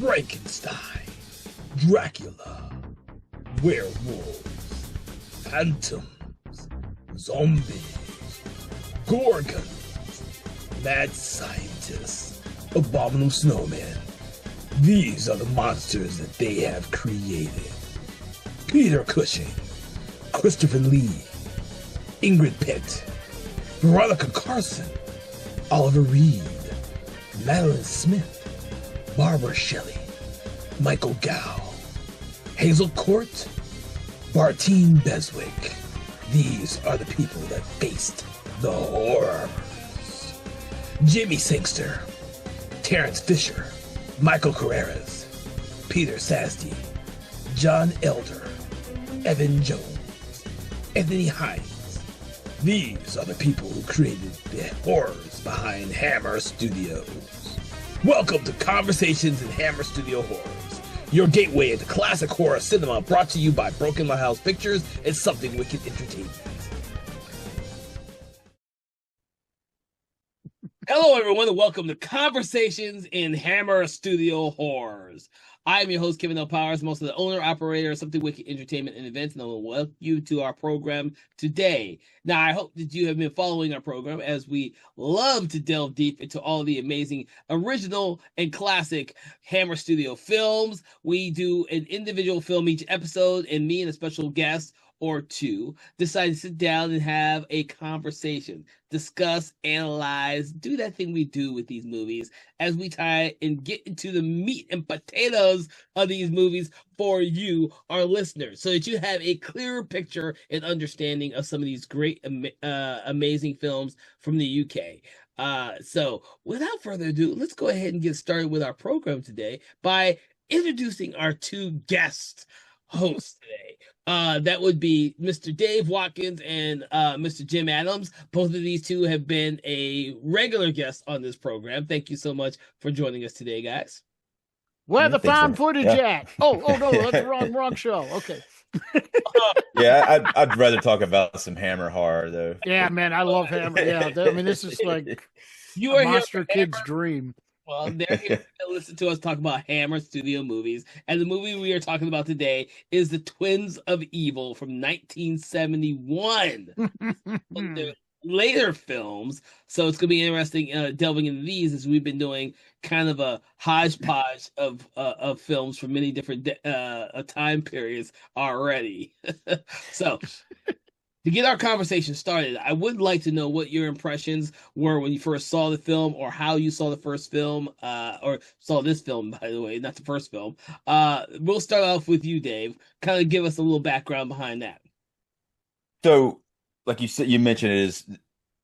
Frankenstein, Dracula, werewolves, phantoms, zombies, gorgons, mad scientists, abominable snowmen. These are the monsters that they have created. Peter Cushing, Christopher Lee, Ingrid Pitt, Veronica Carson, Oliver Reed, Madeline Smith, Barbara Shelley, Michael Gow, Hazel Court, Bartine Beswick. These are the people that faced the horrors. Jimmy Sangster, Terrence Fisher, Michael Carreras, Peter Sasty, John Elder, Evan Jones, Anthony Hines. These are the people who created the horrors behind Hammer Studios. Welcome to Conversations in Hammer Studio Horrors, your gateway into classic horror cinema, brought to you by Broken Lighthouse Pictures and Something Wicked Entertainment. Hello, everyone, and welcome to Conversations in Hammer Studio Horrors. I am your host, Kevin L. Powers, most of the owner, operator of Something Wicked Entertainment and Events, and I will welcome you to our program today. Now, I hope that you have been following our program as we love to delve deep into all the amazing original and classic Hammer Studio films. We do an individual film each episode, and me and a special guest or two decide to sit down and have a conversation, discuss, analyze, do that thing we do with these movies as we try and get into the meat and potatoes of these movies for you, our listeners, so that you have a clearer picture and understanding of some of these great, amazing films from the UK. So without further ado, let's go ahead and get started with our program today by introducing our two guest hosts today. That would be Mr. Dave Watkins and Mr. Jim Adams. Both of these two have been a regular guest on this program. Thank you so much for joining us today, guys. Where the found footage at? Oh no, that's the wrong show. Okay. Yeah, I'd rather talk about some Hammer horror though. Yeah, man, I love Hammer. Yeah, I mean, this is like you are a monster kid's dream. Well, they're here to listen to us talk about Hammer Studio movies. And the movie we are talking about today is The Twins of Evil from 1971. The later films. So it's going to be interesting delving into these, as we've been doing kind of a hodgepodge of films from many different time periods already. So to get our conversation started, I would like to know what your impressions were when you first saw the film, or how you saw the first film, or saw this film, by the way, not the first film. We'll start off with you, Dave. Kind of give us a little background behind that. So, like you said, you mentioned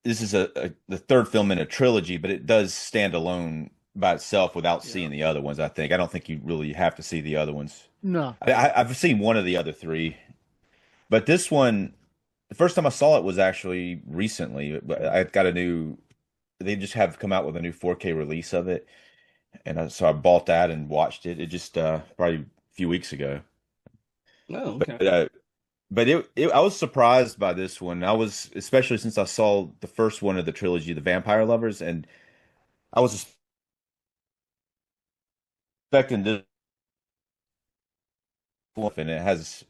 this is the third film in a trilogy, but it does stand alone by itself without seeing the other ones. I don't think you really have to see the other ones. No, I've seen one of the other three, but this one. The first time I saw it was actually recently. I got they just have come out with a new 4K release of it. And so I bought that and watched it. It just probably a few weeks ago. Oh, okay. But I was surprised by this one. Especially since I saw the first one of the trilogy, The Vampire Lovers, and I was expecting this one, and it has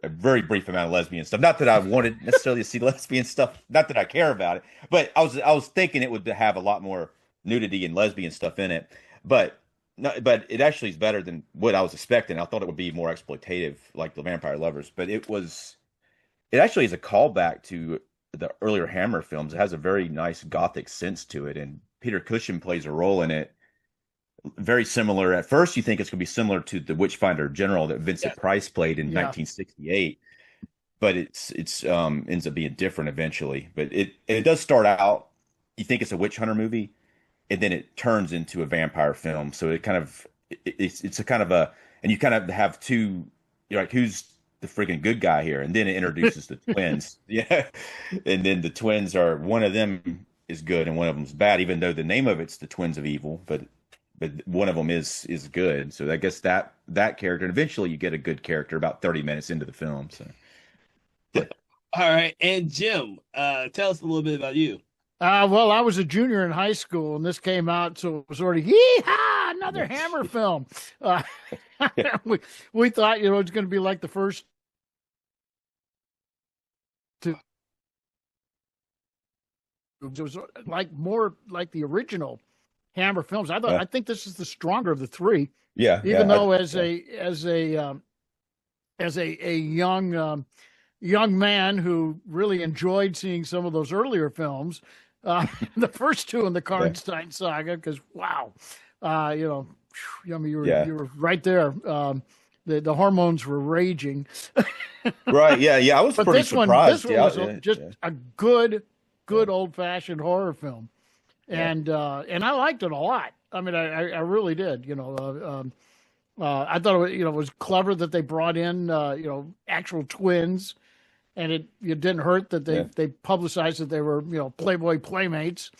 a very brief amount of lesbian stuff. Not that I wanted necessarily to see lesbian stuff. Not that I care about it, but I was thinking it would have a lot more nudity and lesbian stuff in it. But it actually is better than what I was expecting. I thought it would be more exploitative, like The Vampire Lovers. But it actually is a callback to the earlier Hammer films. It has a very nice gothic sense to it, and Peter Cushing plays a role in it. Very similar. At first, you think it's going to be similar to the Witchfinder General that Vincent Price played in 1968, but it's ends up being different eventually. But it does start out, you think it's a witch hunter movie, and then it turns into a vampire film. So it's a kind of and you kind of have two. You're like, who's the friggin' good guy here? And then it introduces the twins. Yeah, and then the twins are, one of them is good and one of them's bad, even though the name of it's The Twins of Evil, but one of them is good. So I guess that character, and eventually you get a good character about 30 minutes into the film. So, All right, and Jim, tell us a little bit about you. Well, I was a junior in high school, and this came out, so it was already yee-haw, another Hammer film. Uh, we we thought it's going to be like the first two. It was like more like the original Hammer films. I think this is the stronger of the three. Yeah, even though as a young man who really enjoyed seeing some of those earlier films, the first two in the Karnstein saga, because wow, I mean, you were right there. The hormones were raging. Right. Yeah. I was pretty surprised. This one was just a good old fashioned horror film, and I liked it a lot. I mean, I really did. I thought it was clever that they brought in actual twins, and it didn't hurt that they publicized that they were Playboy playmates.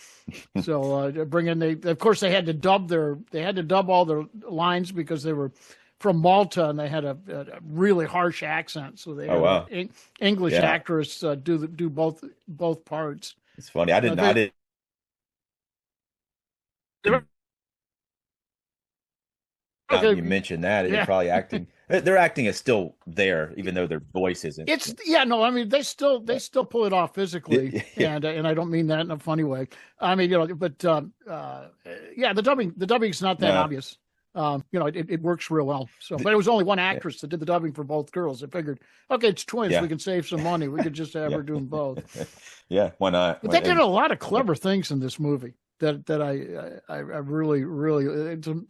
So of course they had to dub all their lines because they were from Malta and they had a really harsh accent. So they had an English actress do both parts. It's funny. I didn't. You mentioned that they're probably acting. Their acting is still there, even though their voice isn't. I mean, they still pull it off physically, and I don't mean that in a funny way. I mean, but the dubbing's not that obvious. It works real well. So, but it was only one actress that did the dubbing for both girls. I figued, okay, it's twins. We can save some money. We could just have her doing both. Yeah, why not? But they did a lot of clever things in this movie. That I really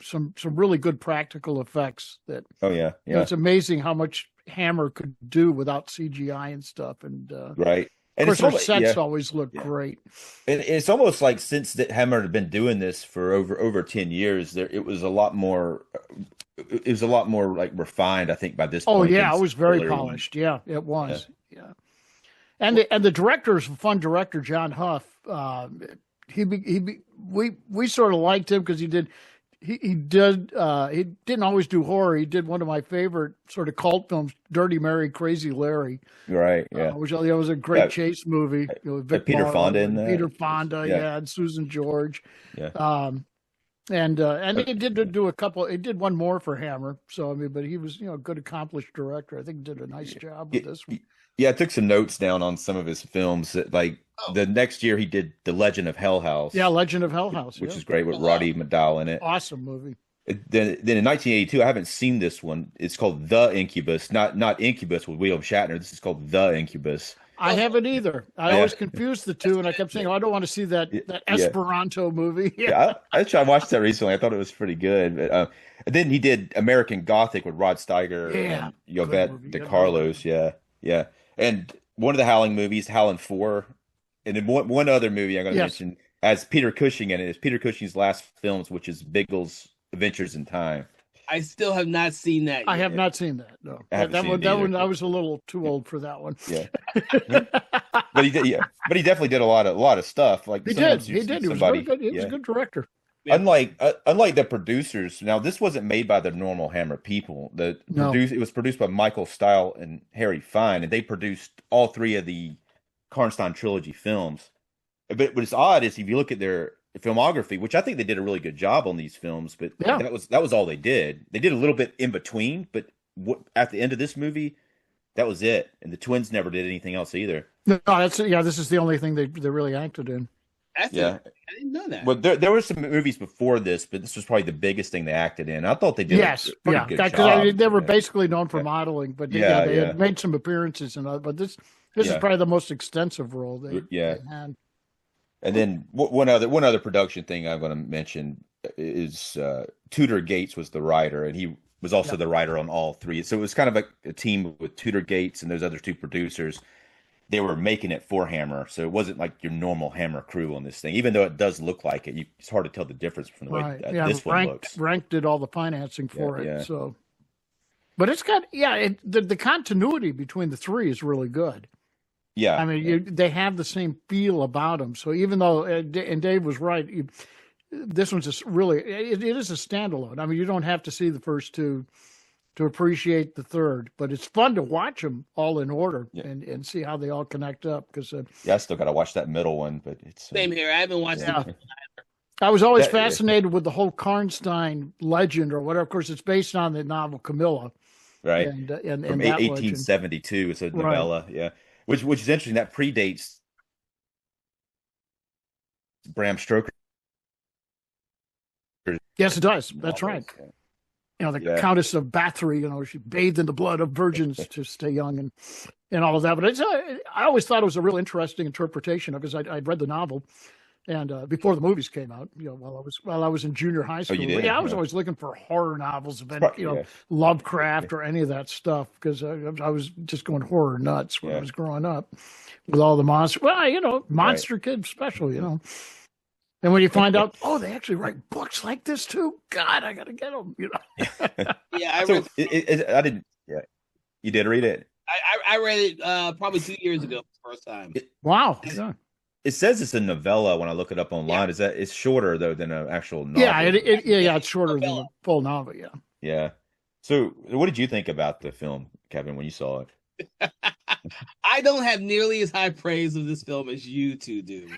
some really good practical effects. It's amazing how much Hammer could do without CGI and stuff. And right, and of course their sets always look great. And it's almost like since that Hammer had been doing this for over 10 years, it was a lot more. It was a lot more like refined, I think, by this point. Oh yeah, it was very polished. Yeah, it was. Yeah. And the director is a fun director, John Huff. We sort of liked him because he didn't always do horror. He did one of my favorite sort of cult films, Dirty Mary, Crazy Larry. Right. Yeah. Which was a great chase movie. Peter Fonda in that. Peter Fonda, and Susan George. Yeah. And he did do a couple. He did one more for Hammer. So I mean, but he was a good accomplished director. I think he did a nice job with this one. Yeah, I took some notes down on some of his films. That the next year he did The Legend of Hell House. Yeah, Legend of Hell House, which is great with Roddy McDowall in it. Awesome movie. Then in 1982, I haven't seen this one. It's called The Incubus, not Incubus with William Shatner. This is called The Incubus. I haven't either. I always confused the two, and I kept saying, I don't want to see that Esperanto movie. I watched that recently. I thought it was pretty good. But, and then he did American Gothic with Rod Steiger and Yvette DeCarlos. Yeah. And one of the Howling movies, Howling 4. And then one other movie I'm going to mention has Peter Cushing in it. It's Peter Cushing's last films, which is Bigel's Adventures in Time. I still have not seen that yet. I have not seen that. No, that one. I was a little too old for that one. Yeah, but he did. Yeah, but he definitely did a lot of stuff. Like he did. He was very good. He was a good director. Yeah. Unlike the producers, now this wasn't made by the normal Hammer people. It was produced by Michael Stiles and Harry Fine, and they produced all three of the Karnstein trilogy films. But what's odd is if you look at their filmography, which I think they did a really good job on these films, but that was all they did. They did a little bit in between, but at the end of this movie, that was it. And the twins never did anything else either. No, this is the only thing they really acted in. I didn't know that. Well, there were some movies before this, but this was probably the biggest thing they acted in. I thought they did a pretty good job. Because they were basically known for modeling, but they had made some appearances but this is probably the most extensive role they had. And then one other production thing I'm going to mention is Tudor Gates was the writer, and he was also the writer on all three. So it was kind of like a team with Tudor Gates and those other two producers. They were making it for Hammer, so it wasn't like your normal Hammer crew on this thing. Even though it does look like it, it's hard to tell the difference from the way this one looks. Rank did all the financing for it, so. But it's got the continuity between the three is really good. Yeah, I mean they have the same feel about them. So even though and Dave was right, this one's just really it is a standalone. I mean you don't have to see the first two to appreciate the third. But it's fun to watch them all in order Yeah. and see how they all connect up. Because Yeah, I still got to watch that middle one, but it's Same here. I haven't watched yeah. it. I was always That- fascinated with the whole Karnstein legend or whatever. Of course, it's based on the novel Camilla, right and from that 1872. It's a novella, yeah, which is interesting. That predates Bram Stoker. Yes, it does. That's right. Yeah. You know, the Yeah. Countess of Bathory, you know, she bathed in the blood of virgins to stay young and all of that. But it's, I always thought it was a real interesting interpretation of, because I'd read the novel and before the movies came out, you know, while I was in junior high school. you did? Yeah, I was Yeah. always looking for horror novels of any, Right, you know, yeah. Lovecraft or any of that stuff, because I was just going horror nuts when I Yeah. was growing up with all the monsters. Well, you know, Monster Kid special, you know. And when you find out, oh, they actually write books like this too. God, I got to get them. You know. Yeah, I So read. I didn't. Yeah, you did read it. I read it probably 2 years ago, the first time. Wow. Yeah. It says it's a novella when I look it up online. Yeah. Is that it's shorter though than an actual novel? Yeah, it's shorter than a full novel. Yeah. Yeah. So, what did you think about the film, Kevin, when you saw it? I don't have nearly as high praise of this film as you two do.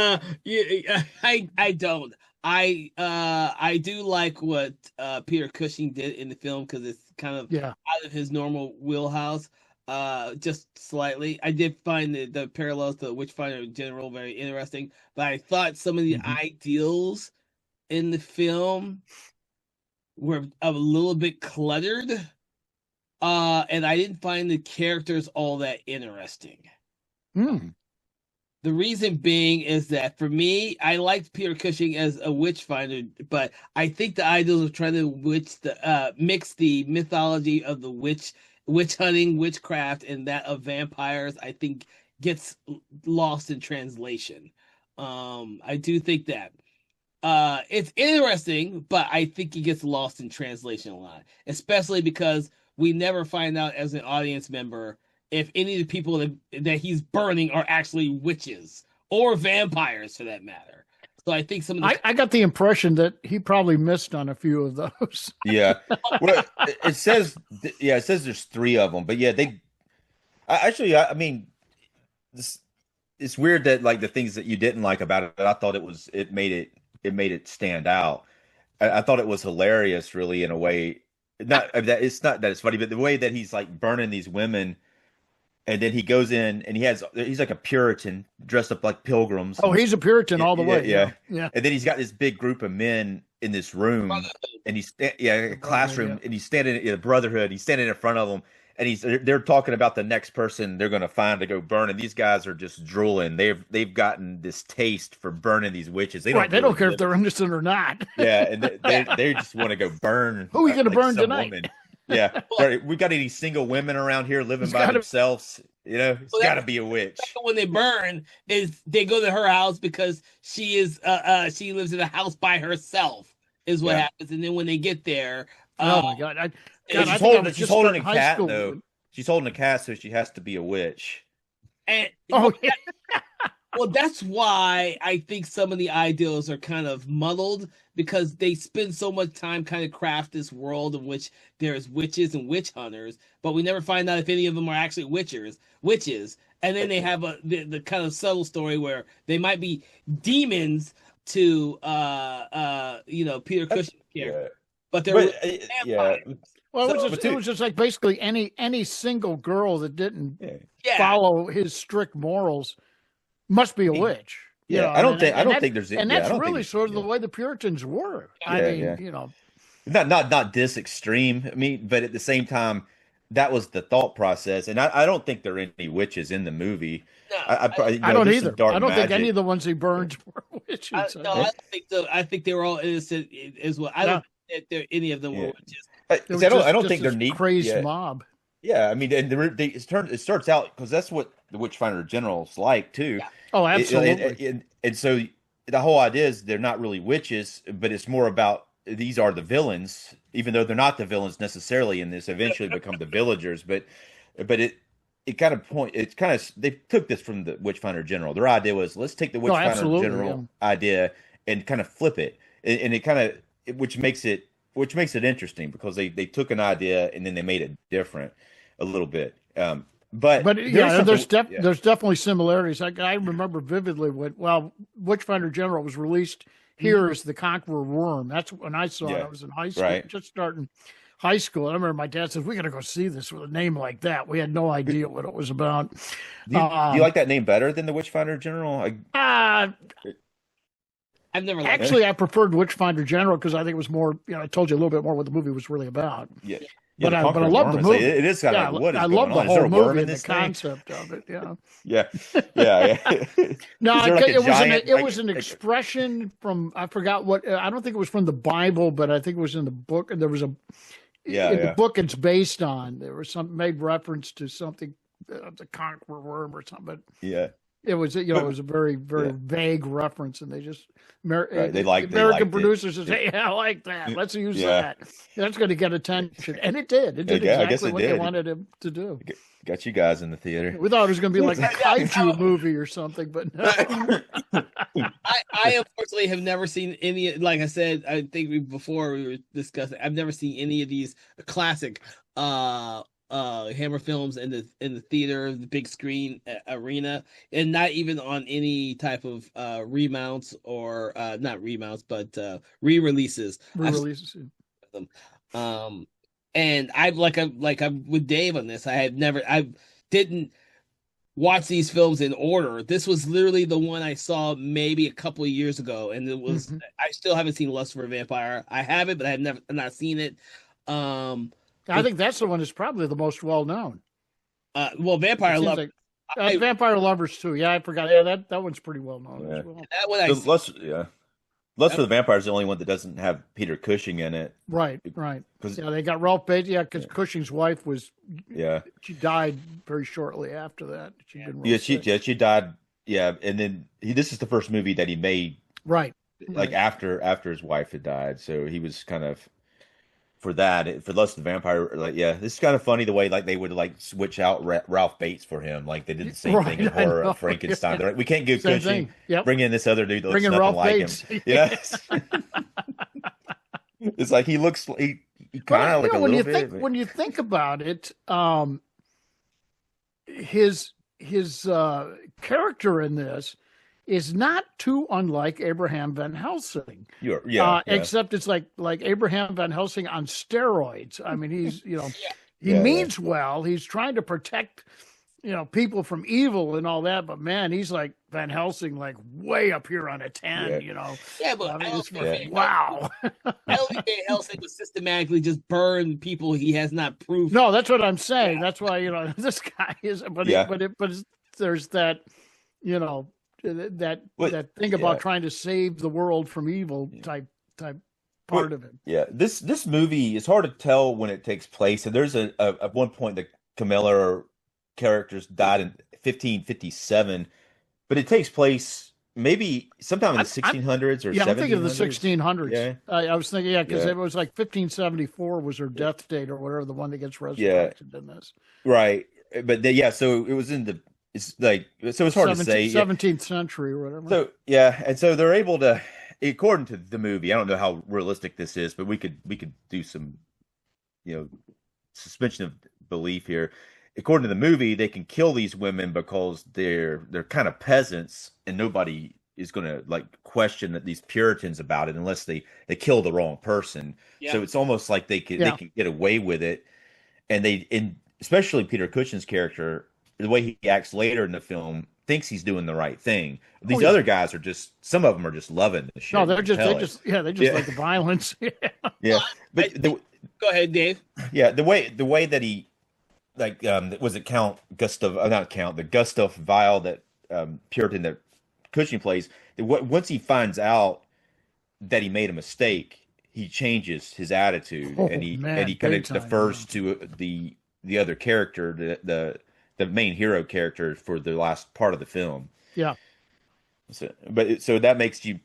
I don't. I do like what Peter Cushing did in the film, because it's kind of out of his normal wheelhouse, just slightly. I did find the parallels to Witchfinder in general very interesting, but I thought some of the ideals in the film were a little bit cluttered, and I didn't find the characters all that interesting. The reason being is that for me, I liked Peter Cushing as a witchfinder, but I think the ideals of trying to mix the mythology of the witch hunting, witchcraft, and that of vampires, I think gets lost in translation. I do think that it's interesting, but I think it gets lost in translation a lot, especially because we never find out as an audience member if any of the people that he's burning are actually witches or vampires, for that matter. So I think some of I got the impression that he probably missed on a few of those. Yeah. Well, it says there's 3 of them, but yeah, I mean, it's weird that like the things that you didn't like about it, I thought it made it stand out. I thought it was hilarious, really, in a way. Not that it's not that it's funny, but the way that he's like burning these women. And then he goes in and he's like a Puritan dressed up like pilgrims. Oh, he's a Puritan all the way. Yeah. Yeah. And then he's got this big group of men in this room, and he's a classroom, and he's standing in a brotherhood. He's standing in front of them, and they're talking about the next person they're going to find to go burn. And these guys are just drooling. They've gotten this taste for burning these witches. They don't care if they're innocent or not. Yeah, and they just want to go burn. Who are we going to burn tonight? Woman. Yeah, we got any single women around here living by themselves? You know, it's got to be a witch. When they burn, is they go to her house because she lives in a house by herself, is what happens. And then when they get there, oh my God, she's holding a cat though. She's holding a cat, so she has to be a witch. And yeah. Well, that's why I think some of the ideals are kind of muddled, because they spend so much time kind of craft this world in which there's witches and witch hunters, but we never find out if any of them are actually witches. And then they have the kind of subtle story where they might be demons to Peter Cushing's character, but they're vampires. Well, it was just like basically any single girl that didn't follow his strict morals must be a witch. Yeah, you know? I don't think there's, and that's really sort of the way the Puritans were. I mean, you know, not this extreme. I mean, but at the same time, that was the thought process, and I don't think there are any witches in the movie. No, I don't either. I don't think any of the ones he burned were witches. I don't think so. I think they were all innocent as well. I don't think any of them were witches. I don't think they're neat. Crazed mob. Yeah, I mean, and it starts out because that's what the Witchfinder General's like too. Yeah. Oh, absolutely. And so the whole idea is they're not really witches, but it's more about these are the villains, even though they're not the villains necessarily in this. Eventually, become the villagers, but they took this from the Witchfinder General. Their idea was let's take the Witchfinder General idea and kind of flip it, and it kind of which makes it which makes it interesting because they took an idea and then they made it different a little bit. But yeah, there's definitely similarities. I remember vividly when Witchfinder General was released here as The Conqueror Worm. That's when I saw it. I was in high school, just starting high school. I remember my dad said, "We got to go see this with a name like that." We had no idea what it was about. Do you like that name better than the Witchfinder General? I've never actually. I preferred Witchfinder General because I think it was more. I told you a little bit more what the movie was really about. Yeah. But I love the movie. It is kind of like, what is I going love the on? whole movie and the concept of it. Yeah. Yeah. No, it was an expression from, I forgot what, I don't think it was from the Bible, but I think it was in the book. And there was the book it's based on, there was made reference to something, the Conqueror Worm or something. But yeah. It was, it was a very, very vague reference, and they just American producers said, "Hey, I like that. Let's use that. That's going to get attention," and it did. It did exactly what they wanted him to do. Got you guys in the theater. We thought it was going to be like a kaiju movie or something, but no. I unfortunately have never seen any. Like I said, I think before we were discussing, I've never seen any of these classic Hammer films in the theater, the big screen arena, and not even on any type of remounts or not remounts, but re-releases. And I'm with Dave on this. I didn't watch these films in order. This was literally the one I saw maybe a couple of years ago, and it was I still haven't seen Lust for a Vampire. I have it, but I've not seen it. I think that's the one that's probably the most well known. Vampire Lovers. Vampire Lovers too. Yeah, I forgot. Yeah, that one's pretty well known as well. That one Lust for the Vampire is the only one that doesn't have Peter Cushing in it. Right. They got Ralph Bates. Yeah, because Cushing's wife was. Yeah. She died very shortly after that. She died. Yeah, and then this is the first movie that he made. Right. Like after his wife had died, so he was kind of. For Lust of the Vampire, this is kind of funny the way they would switch out Ralph Bates for him, like they did the same thing in Horror of Frankenstein. They're like, we can't give Cushing, bring in this other dude that looks nothing Ralph like Bates. him. Yes, it's like he kind of like a little bit. When you think about it, his character in this is not too unlike Abraham Van Helsing. Except it's like Abraham Van Helsing on steroids. I mean, he's he means well. He's trying to protect people from evil and all that. But man, he's like Van Helsing, like way up here on a 10. Yeah, but wow. I don't think Van Helsing would systematically just burn people he has not proved. No, that's what I'm saying. That's why this guy is. But there's that that thing about trying to save the world from evil type part of it. Yeah, this movie is hard to tell when it takes place. And there's at one point the Camilla characters died in 1557, but it takes place maybe sometime in the 1600s or 1700s. I'm thinking of the 1600s. Yeah. I was thinking, because it was like 1574 was her death date or whatever, the one that gets resurrected in this. Right, but so it was in the. It's it's hard to say 17th century or whatever. So and so they're able to, according to the movie, I don't know how realistic this is, but we could do some, suspension of belief here. According to the movie, they can kill these women because they're kind of peasants, and nobody is going to question these Puritans about it unless they kill the wrong person. Yeah. So it's almost like they can get away with it, and especially Peter Cushing's character. The way he acts later in the film thinks he's doing the right thing. These other guys are some of them are just loving the shit. No, they just like the violence. Yeah. But go ahead, Dave. Yeah. The way that he, was it the Gustav Weil that Puritan that Cushing plays. Once he finds out that he made a mistake, he changes his attitude and he kind of defers to the other character, the main hero character for the last part of the film. Yeah. So that makes you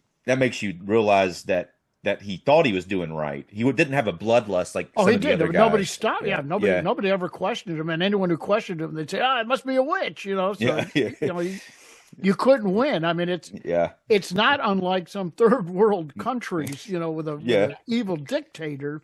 realize that he thought he was doing right. He didn't have a bloodlust like some he of the did. other guys. Nobody stopped. Yeah. Nobody ever questioned him, and anyone who questioned him, they'd say, "Ah, it must be a witch," So, You couldn't win. I mean, Yeah. it's not unlike some third world countries, with Yeah. an evil dictator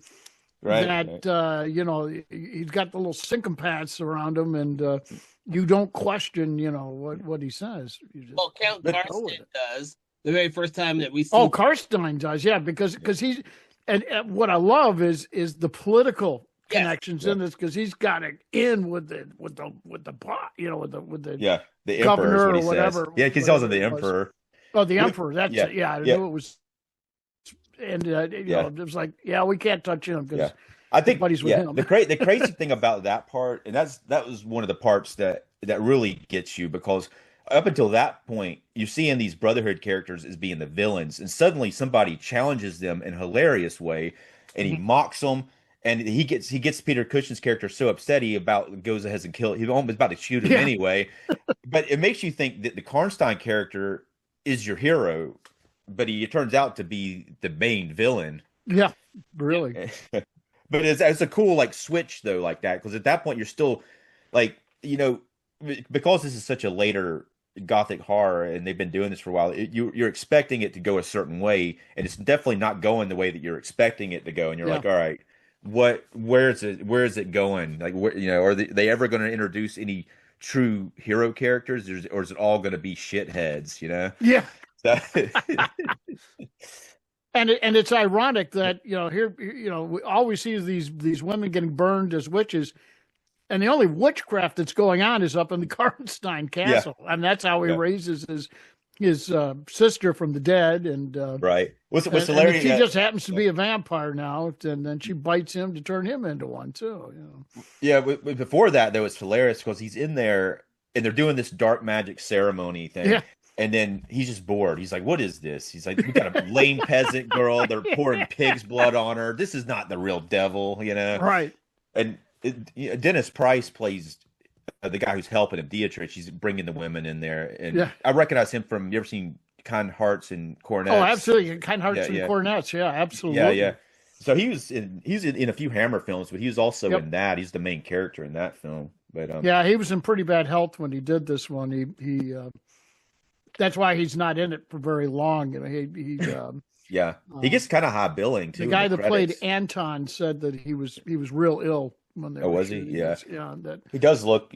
Right. that he's got the little sycophants around him, and you don't question, what he says. You just Count go Karsten with it. does the very first time that we see. Oh, Karstein does, yeah, because he's and what I love is the political connections in this, because he's got it in with the with the with the the governor emperor or whatever. Yeah, because he calls him the emperor. Oh, the emperor. That's it. Yeah, I knew it was. And it was like, we can't touch him because I think buddies with him. the crazy thing about that part, and that was one of the parts that really gets you, because up until that point, you're seeing these Brotherhood characters as being the villains, and suddenly somebody challenges them in a hilarious way, and he mocks them, and he gets Peter Cushing's character so upset he goes ahead and kills. He's almost about to shoot him anyway, but it makes you think that the Karnstein character is your hero, but he turns out to be the main villain. Yeah, really. But it's a cool like switch though, like that, because at that point you're still like, because this is such a later Gothic horror and they've been doing this for a while, you're expecting it to go a certain way, and it's definitely not going the way that you're expecting it to go, and you're like, all right, where is it going? Like, are they ever going to introduce any true hero characters, or is it all going to be shitheads? Yeah. So, and it's ironic that here all we see is these women getting burned as witches, and the only witchcraft that's going on is up in the Karnstein castle, and that's how he raises his sister from the dead. And right, what's hilarious? She just happens to be a vampire now, and then she bites him to turn him into one too. Yeah, but before that, though, it's hilarious because he's in there and they're doing this dark magic ceremony thing. Yeah. And then he's just bored. He's like, what is this? He's like, we got a lame peasant girl. They're pouring pig's blood on her. This is not the real devil, Right. And Dennis Price plays the guy who's helping him, Dietrich. He's bringing the women in there. And I recognize him from, you ever seen Kind Hearts and Cornets? Oh, absolutely. Kind Hearts and Cornets. Yeah, absolutely. Yeah. So he's in a few Hammer films, but he was also in that. He's the main character in that film. But he was in pretty bad health when he did this one. He that's why he's not in it for very long. He gets kind of high billing too. The guy that played Anton said that he was real ill when they. Oh, was he? Yeah. That he does look.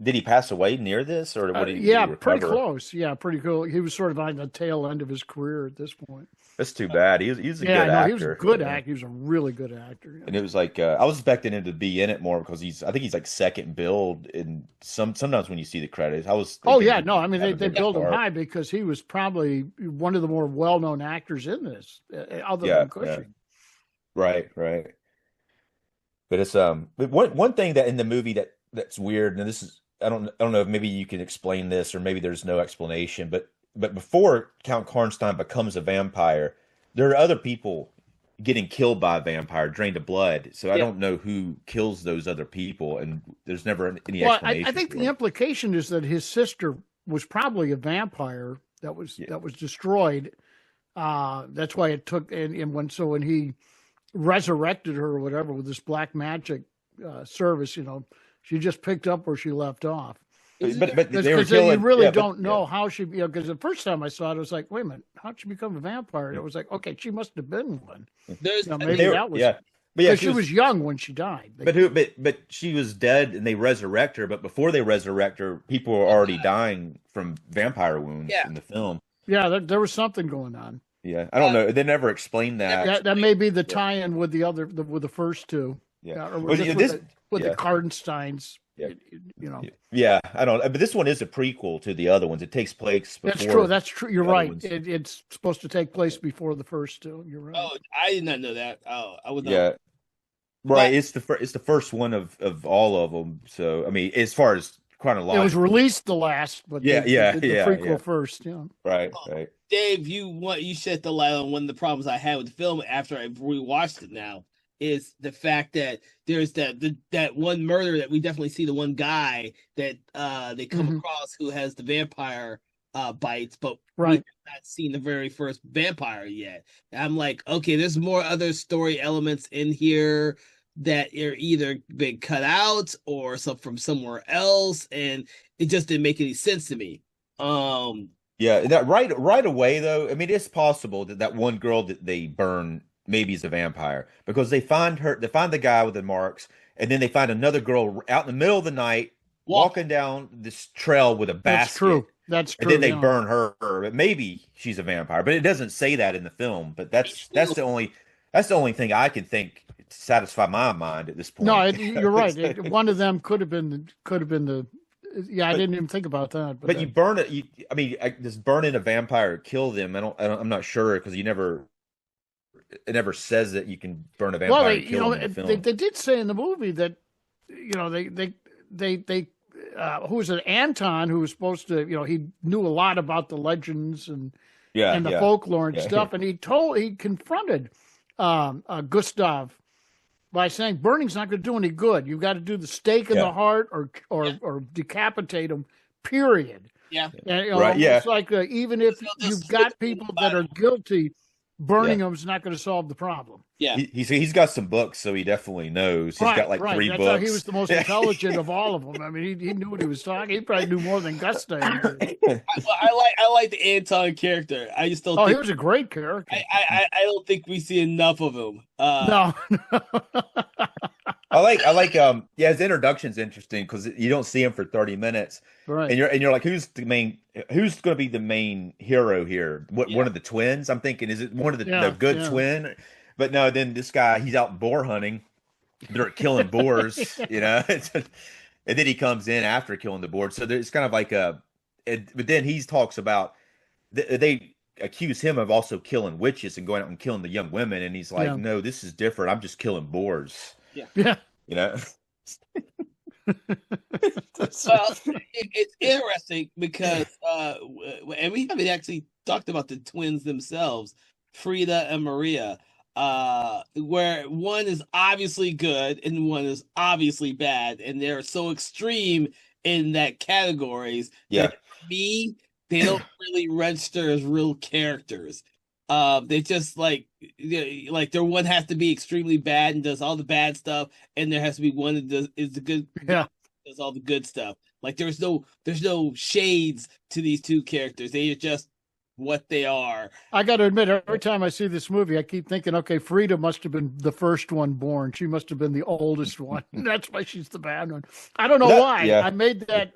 Did he pass away near this, or what? Did he pretty close. Yeah, pretty cool. He was sort of on the tail end of his career at this point. That's too bad. He's a good actor. He was a good actor. He was a really good actor. Yeah. And it was like I was expecting him to be in it more because I think he's like second build in sometimes when you see the credits. I was. I mean they build him high because he was probably one of the more well-known actors in this, other than Cushing. Yeah. Right. But it's but one thing that in the movie that's weird, and this is I don't know if maybe you can explain this or maybe there's no explanation, but before Count Karnstein becomes a vampire, there are other people getting killed by a vampire, drained of blood. So I don't know who kills those other people, and there's never any explanation. I think the implication is that his sister was probably a vampire that was destroyed. That's why it took when he resurrected her or whatever with this black magic service, she just picked up where she left off. But because you really don't know how she, because the first time I saw it, I was like, wait a minute, how'd she become a vampire? And it was like, okay, she must have been one. Maybe that was. But she was young when she died. But she was dead, and they resurrect her. But before they resurrect her, people were already dying from vampire wounds in the film. Yeah, there was something going on. Yeah, I don't know. They never explained that. That may be the tie-in with with the first two. Yeah, with the Karnsteins. Yeah, I don't. But this one is a prequel to the other ones. It takes place before. That's true. You're right. It's supposed to take place before the first two. You're right. Oh, I did not know that. Oh, I would not. Yeah, right. It's the first one of all of them. So I mean, as far as chronological, it was released the last, but the prequel first. Yeah, right. Dave, you shed the light on one of the problems I had with the film after I rewatched it now. Is the fact that there's that one murder that we definitely see, the one guy that they come across who has the vampire bites, but we've not seen the very first vampire yet. I'm like, okay, there's more other story elements in here that are either been cut out or from somewhere else, and it just didn't make any sense to me. Yeah, that right away though. I mean, it's possible that that one girl that they burn maybe is a vampire because they find the guy with the marks, and then they find another girl out in the middle of the night Walk. walking down this trail with a That's basket, true. That's and then true. they Yeah. burn her. But maybe she's a vampire, but it doesn't say that in the film. But that's the only thing I can think to satisfy my mind at this No, point. you're right. One of them could have been the. Yeah, I But didn't even think about that. but you burn it. I mean, does burning a vampire kill them? I'm not sure because it never says that you can burn a well, vampire and kill them in the film. they did say in the movie that they who was it, Anton, who was supposed to, he knew a lot about the legends Yeah, and the yeah, folklore and yeah. stuff, and he confronted Gustav by saying burning's not going to do any good. You've got to do the stake in Yeah. the heart or decapitate them. Period. Yeah. And Right, yeah. it's like even if you've got people that are guilty, burning them is not going to solve the problem. Yeah. He's got some books, so he definitely knows. He's got like 3 That's books. how he was the most intelligent of all of them. I mean, he knew what he was talking. He probably knew more than Gustav. I like the Anton character. I just don't. Oh, think, he was a great character. I don't think we see enough of him. No. I like his introduction's interesting because you don't see him for 30 minutes. Right. And you're like, who's going to be the main hero here? One of the twins? I'm thinking, is it one of the good twin? But no, then this guy, he's out boar hunting. They're killing boars, and then he comes in after killing the boar. So there's kind of like but then he talks about they accuse him of also killing witches and going out and killing the young women, and he's like, no, this is different. I'm just killing boars. Yeah. Well, it's interesting because and we haven't actually talked about the twins themselves, Frida and Maria, where one is obviously good and one is obviously bad, and they're so extreme in that categories that for me, they don't really register as real characters. They just like their one has to be extremely bad and does all the bad stuff, and there has to be one that is the good, does all the good stuff. Like there's no shades to these two characters. They are just what they are. I got to admit, every time I see this movie, I keep thinking, okay, Frida must have been the first one born. She must have been the oldest one. That's why she's the bad one. I don't know why. Yeah. I made that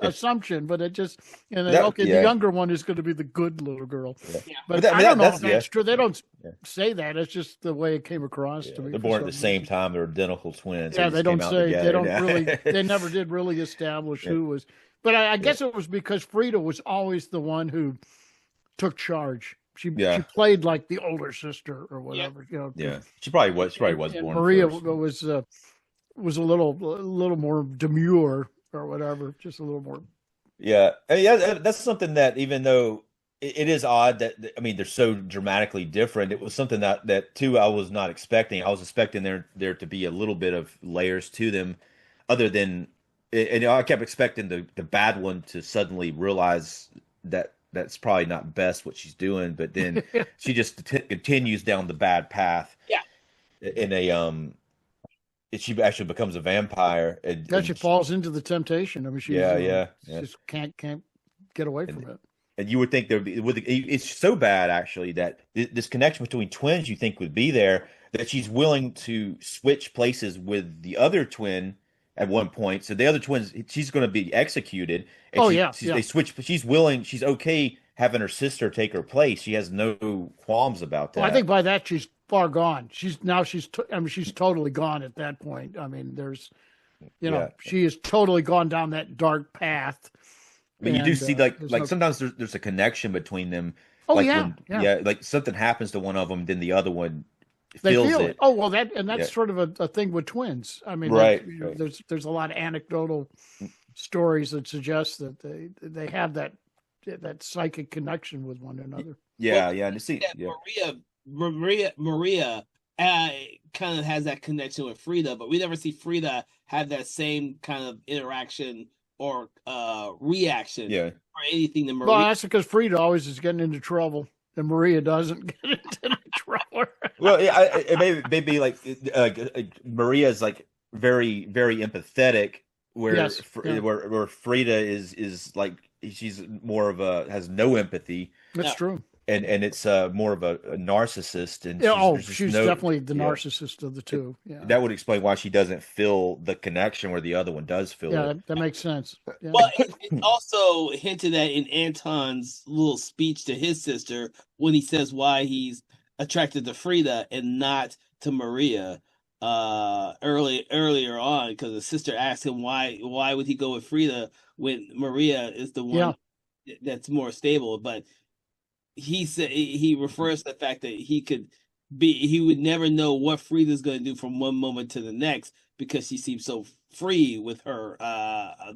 assumption, but it just, the younger one is going to be the good little girl. Yeah. But I don't know if that's true. They don't say that. It's just the way it came across to me. They're born at the same time. They're identical twins. Yeah, they don't say. Together. They don't really. They never did really establish who was. But I guess it was because Frida was always the one who took charge. She played like the older sister or whatever. Yeah, she probably was born. Maria first. was a little more demure or whatever, just a little more. Yeah, that's something that even though it is odd that they're so dramatically different. It was something that too I was not expecting. I was expecting there to be a little bit of layers to them, other than, and I kept expecting the bad one to suddenly realize that that's probably not best what she's doing, but then she just continues down the bad path. Yeah, she actually becomes a vampire. She falls into the temptation. I mean, she just can't get away from it. And you would think there would be, it's so bad actually that this connection between twins you think would be there, that she's willing to switch places with the other twin at one point. So the other twins, she's going to be executed. And they switch. She's willing. She's okay having her sister take her place. She has no qualms about that. Well, I think by that she's far gone. She's totally gone at that point. I mean, there's, she has totally gone down that dark path. I mean, you do see sometimes there's a connection between them. Oh, like like something happens to one of them, then the other one feels it. Oh, well, that's sort of a thing with twins. I mean, there's a lot of anecdotal stories that suggest that they have that psychic connection with one another. Maria kind of has that connection with Frida, but we never see Frida have that same kind of interaction or reaction or anything to Maria. Well, that's because Frida always is getting into trouble, and Maria doesn't get into trouble. Well, it may be like Maria's like very, very empathetic, where Frida is like she's more of a has no empathy. That's Yeah. true. And it's more of a narcissist, and Yeah, there's just she's no definitely the yeah. narcissist of the two. Yeah, That would explain why she doesn't feel the connection where the other one does feel yeah, it. that makes sense. Yeah, Well, it also hinted at in Anton's little speech to his sister when he says why he's attracted to Frida and not to Maria earlier on, because the sister asked him why would he go with Frida when Maria is the yeah, one that's more stable. But he said he refers to the fact that he would never know what Frida's going to do from one moment to the next because she seems so free with her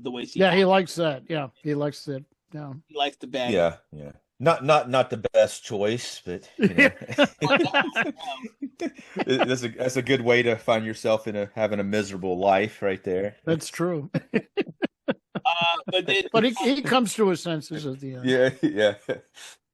the way she yeah. He likes that. Yeah, he likes that. Yeah. he likes the bad guy. Yeah. Not the best choice, but you know, that's a good way to find yourself having a miserable life right there. That's true. But then But he comes to his senses at the end.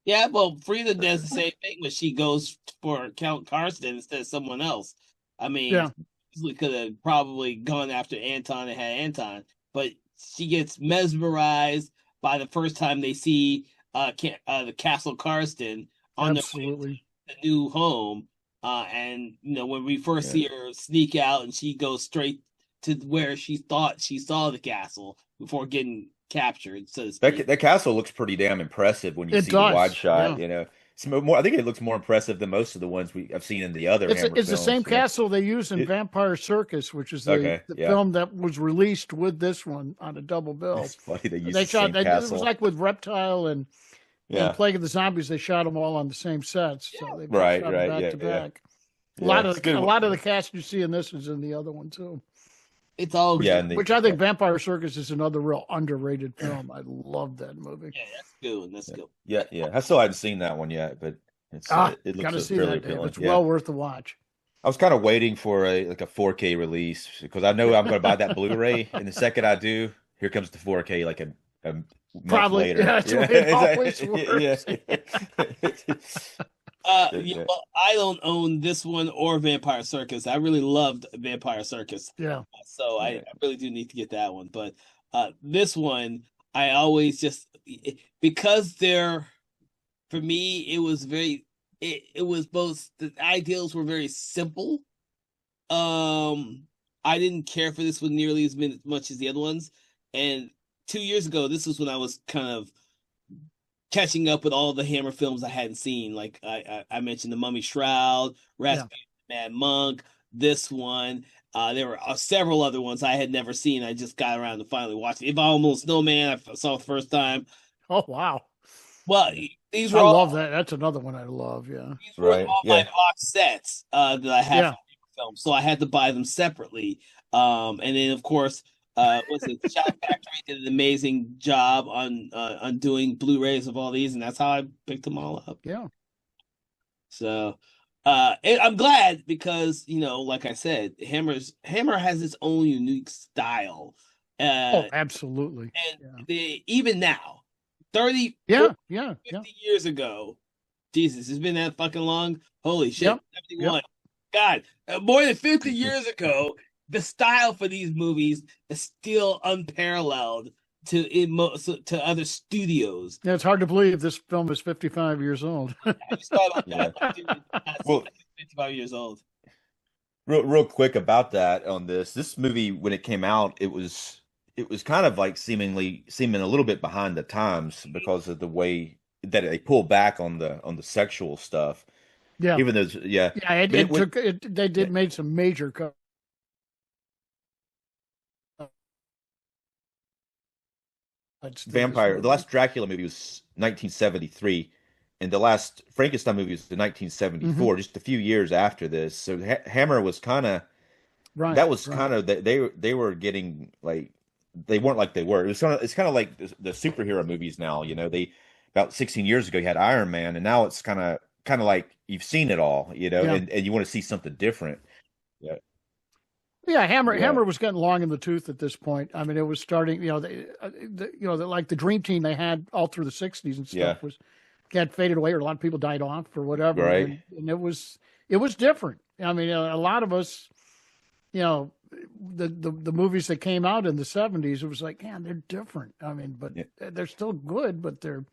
Yeah. well, Frida does the same thing when she goes for Count Karsten instead of someone else. I mean, Yeah. easily could have probably gone after Anton and had Anton, but she gets mesmerized by the first time they see the Castle Karsten on their way Absolutely. to the new home. And when we first see her sneak out and she goes straight to where she thought she saw the castle before getting captured, so to speak. That castle looks pretty damn impressive when you It see the wide does. shot. Yeah. You know, it's more. I think it looks more impressive than most of the ones I've seen in the other It's Hammer the films. same you know? castle they use in Vampire Circus, which is the Okay, yeah. film that was released with this one on a double bill. It's funny they use They the same shot. It was castle. like with Reptile and Yeah, Plague of the Zombies. They shot them all on the same sets, so they Right, shot right, them back yeah, to yeah. back. Yeah, A it's good. lot of the cast you see in this is in the other one too. It's all Yeah, good. and Which I think Vampire Circus is another real underrated film. I love that movie. Yeah, that's good. That's good. yeah. I still haven't seen that one yet, but it Gotta looks see really that, Dave. appealing. It's Yeah. well worth the watch. I was kind of waiting for a 4K release because I know I'm going to buy that Blu-ray, and the second I do, here comes the 4K like a month Probably, later. yeah, that's the way it always works. Well, I don't own this one or Vampire Circus. I really loved Vampire Circus, Yeah. so I really do need to get that one. But this one, I always because for me, it was it was both the ideals were very simple. I didn't care for this one nearly as much as the other ones, and 2 years ago, this was when I was kind of catching up with all the Hammer films I hadn't seen. Like I mentioned, The Mummy Shroud, Rasputin, Mad Monk, this one. There were several other ones I had never seen. I just got around to finally watching. If I Almost Snowman, I saw the first time. Oh wow. Well, these were I all, love that. That's another one I love. Yeah. these were Right, all yeah. my box sets that I have Yeah. for films, so I had to buy them separately. And then of course, Shout Factory did an amazing job on doing Blu-rays of all these, and that's how I picked them all up. Yeah. So I'm glad because like I said, Hammer has its own unique style. Oh, absolutely. And even now, 30, Yeah. 40, Yeah. 50 years ago, Jesus, it's been that fucking long. Holy shit, Yep. 71. God, more than 50 years ago, the style for these movies is still unparalleled to other studios. Yeah. It's hard to believe this film is 55 years old. I just thought about that. Yeah. Dude, Well, 55 years old. real quick about that on this movie when it came out, it was kind of like seeming a little bit behind the times because of the way that they pull back on the sexual stuff. Yeah. Even though Yeah. They did made some major cuts. The last Dracula movie was 1973, and the last Frankenstein movie was the 1974, just a few years after this. So Hammer was kind of that was kind of they were getting like they weren't like they were. It's kind of like the superhero movies now. They about 16 years ago you had Iron Man, and now it's kind of like you've seen it all, and you want to see something different. Yeah. Yeah, Hammer was getting long in the tooth at this point. I mean, it was starting. Like the Dream Team they had all through the '60s and stuff had faded away, or a lot of people died off or whatever. Right. And it was different. I mean, a lot of us, the movies that came out in the 70s, it was like, man, they're different. I mean, but they're still good, but they're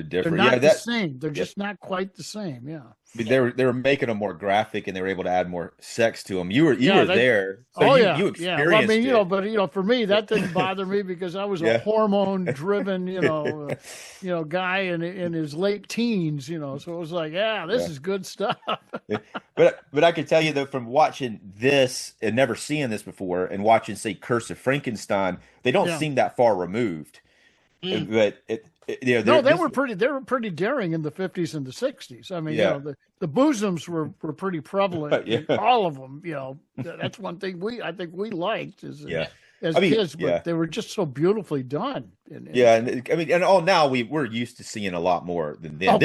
different. not the same. They're just not quite the same. Yeah. I mean, they were making them more graphic, and they were able to add more sex to them. You were there, so you experienced Well, I mean, it. but for me, that didn't bother me because I was a hormone-driven, guy in his late teens, So it was like, this is good stuff. But I can tell you that from watching this and never seeing this before, and watching, say, Curse of Frankenstein, they don't seem that far removed. But they were pretty daring in the 50s and the 60s. I mean, the bosoms were pretty prevalent. All of them. That's one thing I think we liked as kids, but they were just so beautifully done. And all now we're used to seeing a lot more than then.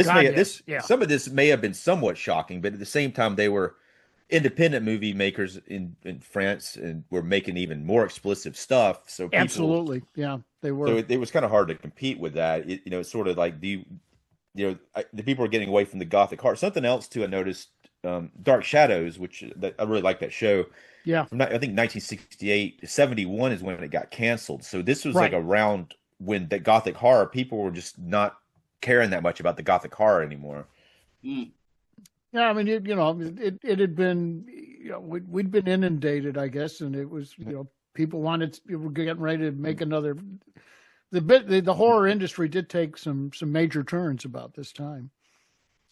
Some of this may have been somewhat shocking, but at the same time, they were independent movie makers in France and were making even more explicit stuff. So absolutely, they were. So it was kind of hard to compete with that. It's sort of like the people are getting away from the gothic horror. Something else too, I noticed, Dark Shadows, which I really like that show. Yeah, from, I think 1968, 71 is when it got canceled. So this was like around when the gothic horror, people were just not caring that much about the gothic horror anymore. Yeah, I mean, it had been, we'd been inundated, I guess, and it was, people were getting ready to make another. The horror industry did take some major turns about this time,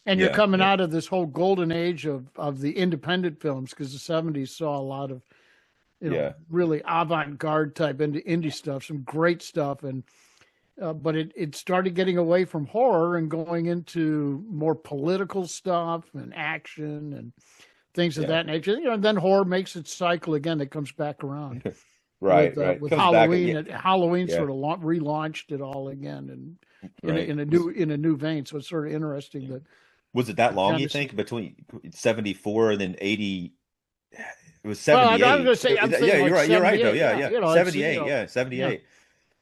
and you're coming out of this whole golden age of the independent films, because the 70s saw a lot of, really avant-garde type indie stuff, some great stuff, and. But it started getting away from horror and going into more political stuff and action and things of that nature. And then horror makes its cycle again. It comes back around. Right. With Halloween, Halloween sort of relaunched it all again and in a new vein. So it's sort of interesting that. Was it that long? You think between 74 and then 80? It was 78. Well, I was going to say, you're right. You're right though. Yeah. 78. 78.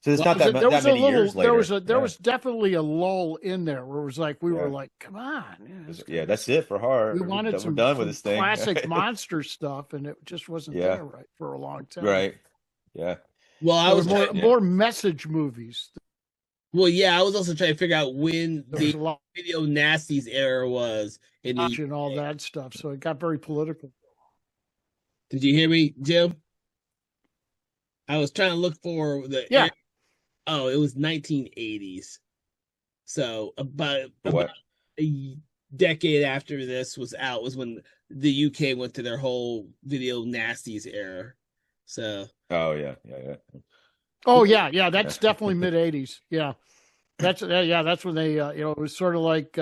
So it's not that many years later. There was definitely a lull in there where it was like we were like, come on, that's it for horror. We wanted some done with this thing. Classic monster stuff, and it just wasn't there for a long time. Right. Yeah. Well, I was more message movies. Well, I was also trying to figure out when the video nasties era was in and all that stuff. So it got very political. Did you hear me, Jim? I was trying to look for the era. Oh, it was 1980s. So about a decade after this was out was when the UK went to their whole video nasties era. So. Oh yeah. Oh yeah. That's definitely mid 80s. Yeah. That's when they it was sort of like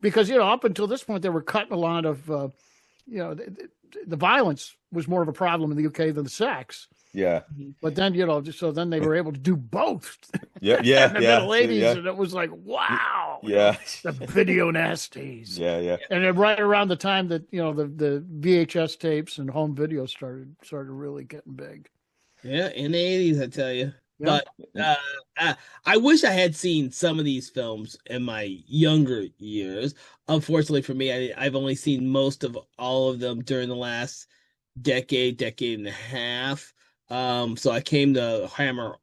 because up until this point they were cutting a lot of the violence was more of a problem in the UK than the sex. Yeah. But then, so then they were able to do both. Yeah. in the middle 80s, and it was like, wow. Yeah. The video nasties. Yeah. And then right around the time that, the VHS tapes and home video started really getting big. Yeah, in the 80s, I tell you. Yeah. But I wish I had seen some of these films in my younger years. Unfortunately for me, I've only seen most of all of them during the last decade and a half. So I came to Hammer,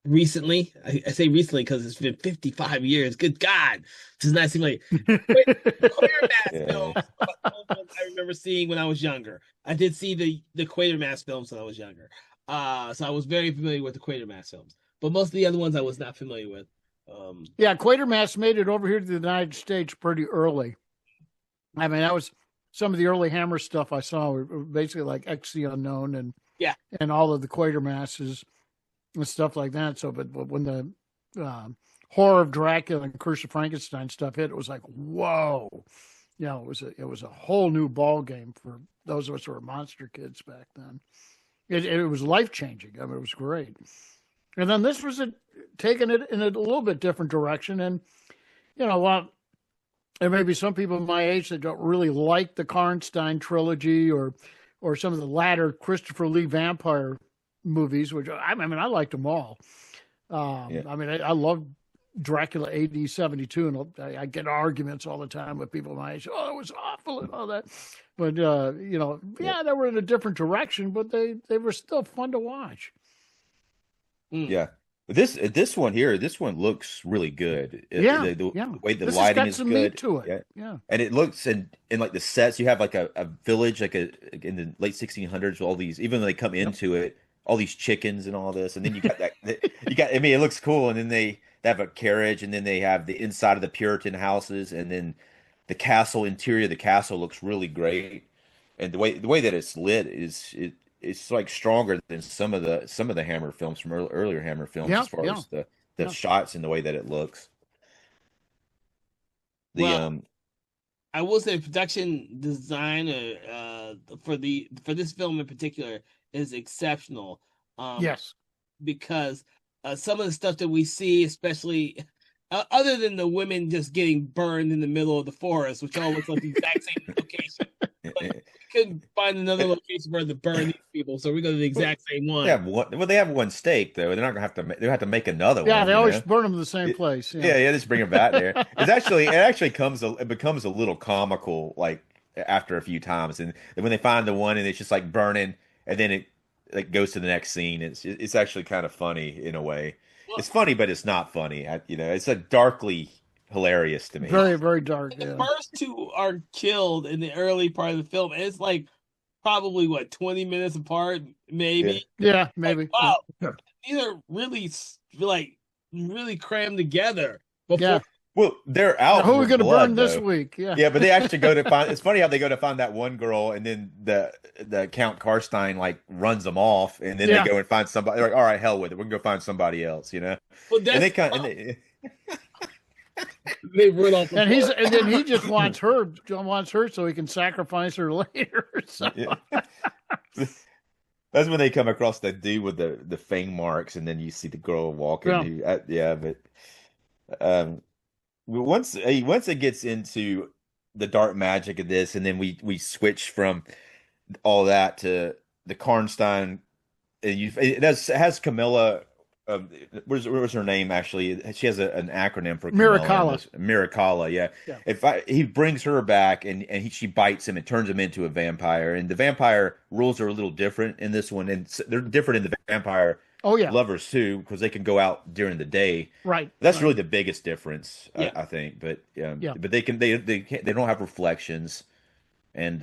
recently. I say recently because it's been 55 years. Good God, does not seem like Quatermass films. I remember seeing when I was younger. I did see the Quatermass films when I was younger. So I was very familiar with the Quatermass films, but most of the other ones I was not familiar with. Quatermass made it over here to the United States pretty early. I mean, that was. Some of the early Hammer stuff I saw were basically like X the Unknown and all of the Quatermasses and stuff like that. So, but when the horror of Dracula and Curse of Frankenstein stuff hit, it was like, whoa, it was a whole new ball game for those of us who were monster kids back then. It was life changing. I mean, it was great. And then this was taking it in a little bit different direction. And there may be some people my age that don't really like the Karnstein trilogy or some of the latter Christopher Lee vampire movies, which I liked them all. I mean, I loved Dracula AD 72, and I get arguments all the time with people my age. Oh, it was awful and all that. But they were in a different direction, but they were still fun to watch. Yeah. This one here, this one looks really good. The way the this lighting has got is some good. meat to it. Yeah. And it looks in like the sets, you have like a village like in the late 1600s with all these, even when they come into it, all these chickens and all this, and then you got I mean, it looks cool, and then they have a carriage, and then they have the inside of the Puritan houses, and then the castle interior of the castle looks really great. And the way that it's lit it's like stronger than some of the Hammer films from earlier Hammer films as far as the shots and the way that it looks. I will say production design for this film in particular is exceptional. Yes, because some of the stuff that we see, especially other than the women just getting burned in the middle of the forest, which all looks like the exact same location. Like, we couldn't find another location where to burn these people, so we go to the exact same one. They have one stake though. They're not gonna have to. They have to make another one. Yeah, they always burn them in the same place. Yeah, just bring them back there. It becomes a little comical like after a few times, and when they find the one and it's just like burning, and then it like goes to the next scene. It's actually kind of funny in a way. Well, it's funny, but it's not funny. It's a darkly hilarious to me. Very, very dark. The first two are killed in the early part of the film, and it's like probably 20 minutes apart, maybe. Yeah, maybe. Like, wow, these are really crammed together. Before Well, they're out. Who are we going to burn this week? Yeah, but they actually go to find. It's funny how they go to find that one girl, and then the Count Karstein like runs them off, and then they go and find somebody. They're like, all right, hell with it. We can go find somebody else, Well, and they run off, and then he just wants her. John wants her so he can sacrifice her later. So. Yeah. That's when they come across that dude with the fang marks, and then you see the girl walking. Once it gets into the dark magic of this, and then we switch from all that to the Karnstein, it has Camilla. Where's her name? Actually, she has an acronym for Miracala. Miracala, yeah. He brings her back, and she bites him and turns him into a vampire. And the vampire rules are a little different in this one, and they're different in the vampire. Lovers too, because they can go out during the day. Right. That's really the biggest difference, I think. But but they don't have reflections, and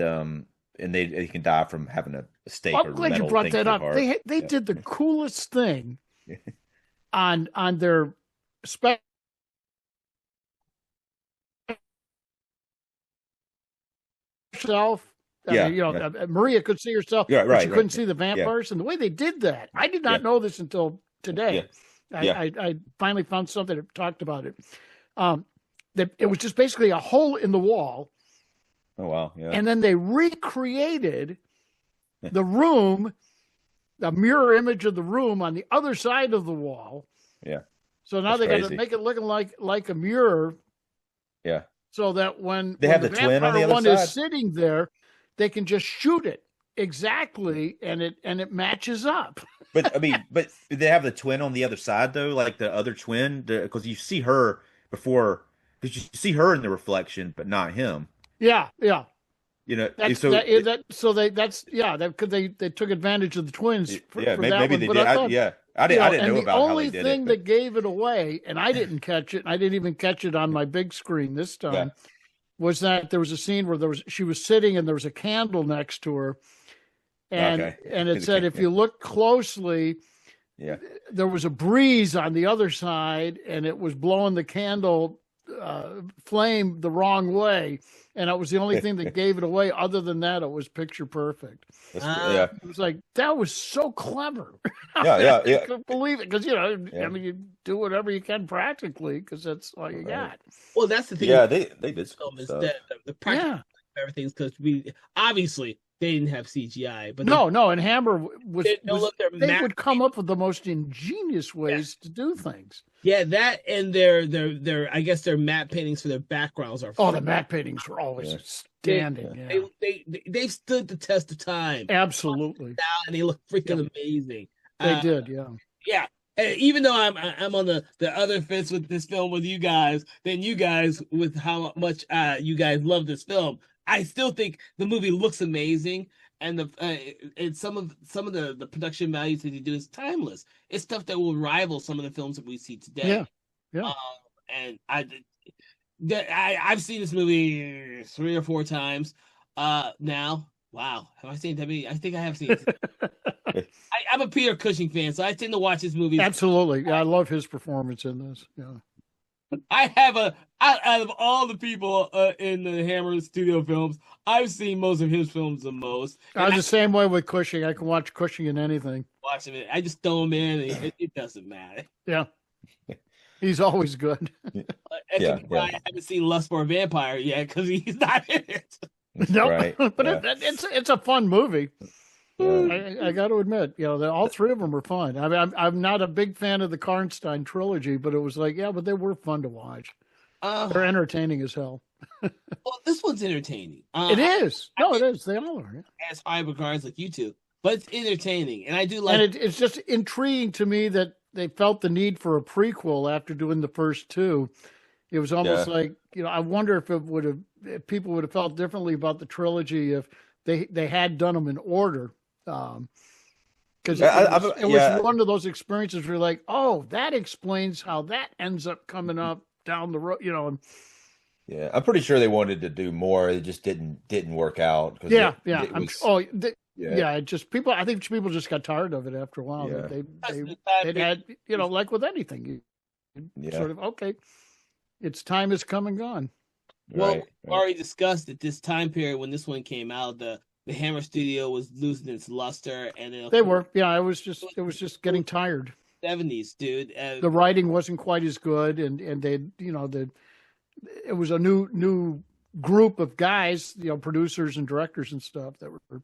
they can die from having a stake. I'm glad you brought that up. They did the coolest thing on their spec. Maria could see herself, but she couldn't see the vampires. And the way they did that, I did not know this until today. I finally found something that talked about it. That it was just basically a hole in the wall. Oh wow! Yeah. And then they recreated the room, the mirror image of the room on the other side of the wall. Yeah. So now they got to make it looking like a mirror. Yeah. So that when they have the twin on the other one side is sitting there, they can just shoot it exactly, and it matches up. But they have the twin on the other side though, like the other twin, because you see her before, because you see her in the reflection, but not him. Yeah. They took advantage of the twins. Maybe they did. I didn't know about how they did it. The only thing that gave it away, and I didn't catch it, and I didn't even catch it on my big screen this time, was that there was a scene where she was sitting and there was a candle next to her, and it said if you look closely, there was a breeze on the other side, and it was blowing the candle flame the wrong way, and it was the only thing that gave it away. Other than that, it was picture perfect. It was like, that was so clever. I couldn't believe it, because I mean, you do whatever you can practically, because that's all you got. Well, that's the thing. They did film is that the practical everything's, because we obviously they didn't have CGI, but no, and Hammer they would come up with the most ingenious ways to do things. Yeah, that and their I guess their matte paintings for their backgrounds are. Oh, the matte paintings were always standing. They've stood the test of time. Absolutely. Now, and they look freaking amazing. They did, yeah. even though I'm on the other fence with this film with you guys, than you guys with how much you guys love this film, I still think the movie looks amazing, and some of the production values that they do is timeless. It's stuff that will rival some of the films that we see today. Yeah. And I've seen this movie 3 or 4 times now. Wow, have I seen that many? I think I have seen it. I'm a Peter Cushing fan, so I tend to watch his movies. Absolutely. Yeah, I love his performance in this. Yeah. I have out of all the people in the Hammer studio films, I've seen most of his films the most. I was the same way with Cushing. I can watch Cushing in anything. Watch him. I just throw him in. It doesn't matter. Yeah. He's always good. I haven't seen Lust for a Vampire yet because he's not in it. No, Right. but Yeah. it's a fun movie. Yeah. I got to admit, all 3 of them were fun. I mean, I'm not a big fan of the Karnstein trilogy, but it was like, but they were fun to watch. They're entertaining as hell. Well, this one's entertaining. It is. It is. They all are. As high regards like you two, but it's entertaining, and I do like. And it's just intriguing to me that they felt the need for a prequel after doing the first 2. It was almost like, I wonder if people would have felt differently about the trilogy if they had done them in order. Because it was one of those experiences where you're like, oh, that explains how that ends up coming up down the road, Yeah, I'm pretty sure they wanted to do more. It just didn't work out. Yeah. Yeah. People. I think people just got tired of it after a while. Yeah. They had, like with anything, sort of its time has come and gone. Well, Right. we already discussed at this time period when this one came out, the Hammer Studio was losing its luster, and then They were. Yeah, it was just getting tired. 70s, dude. The writing wasn't quite as good, and they, it was a new group of guys, producers and directors and stuff that were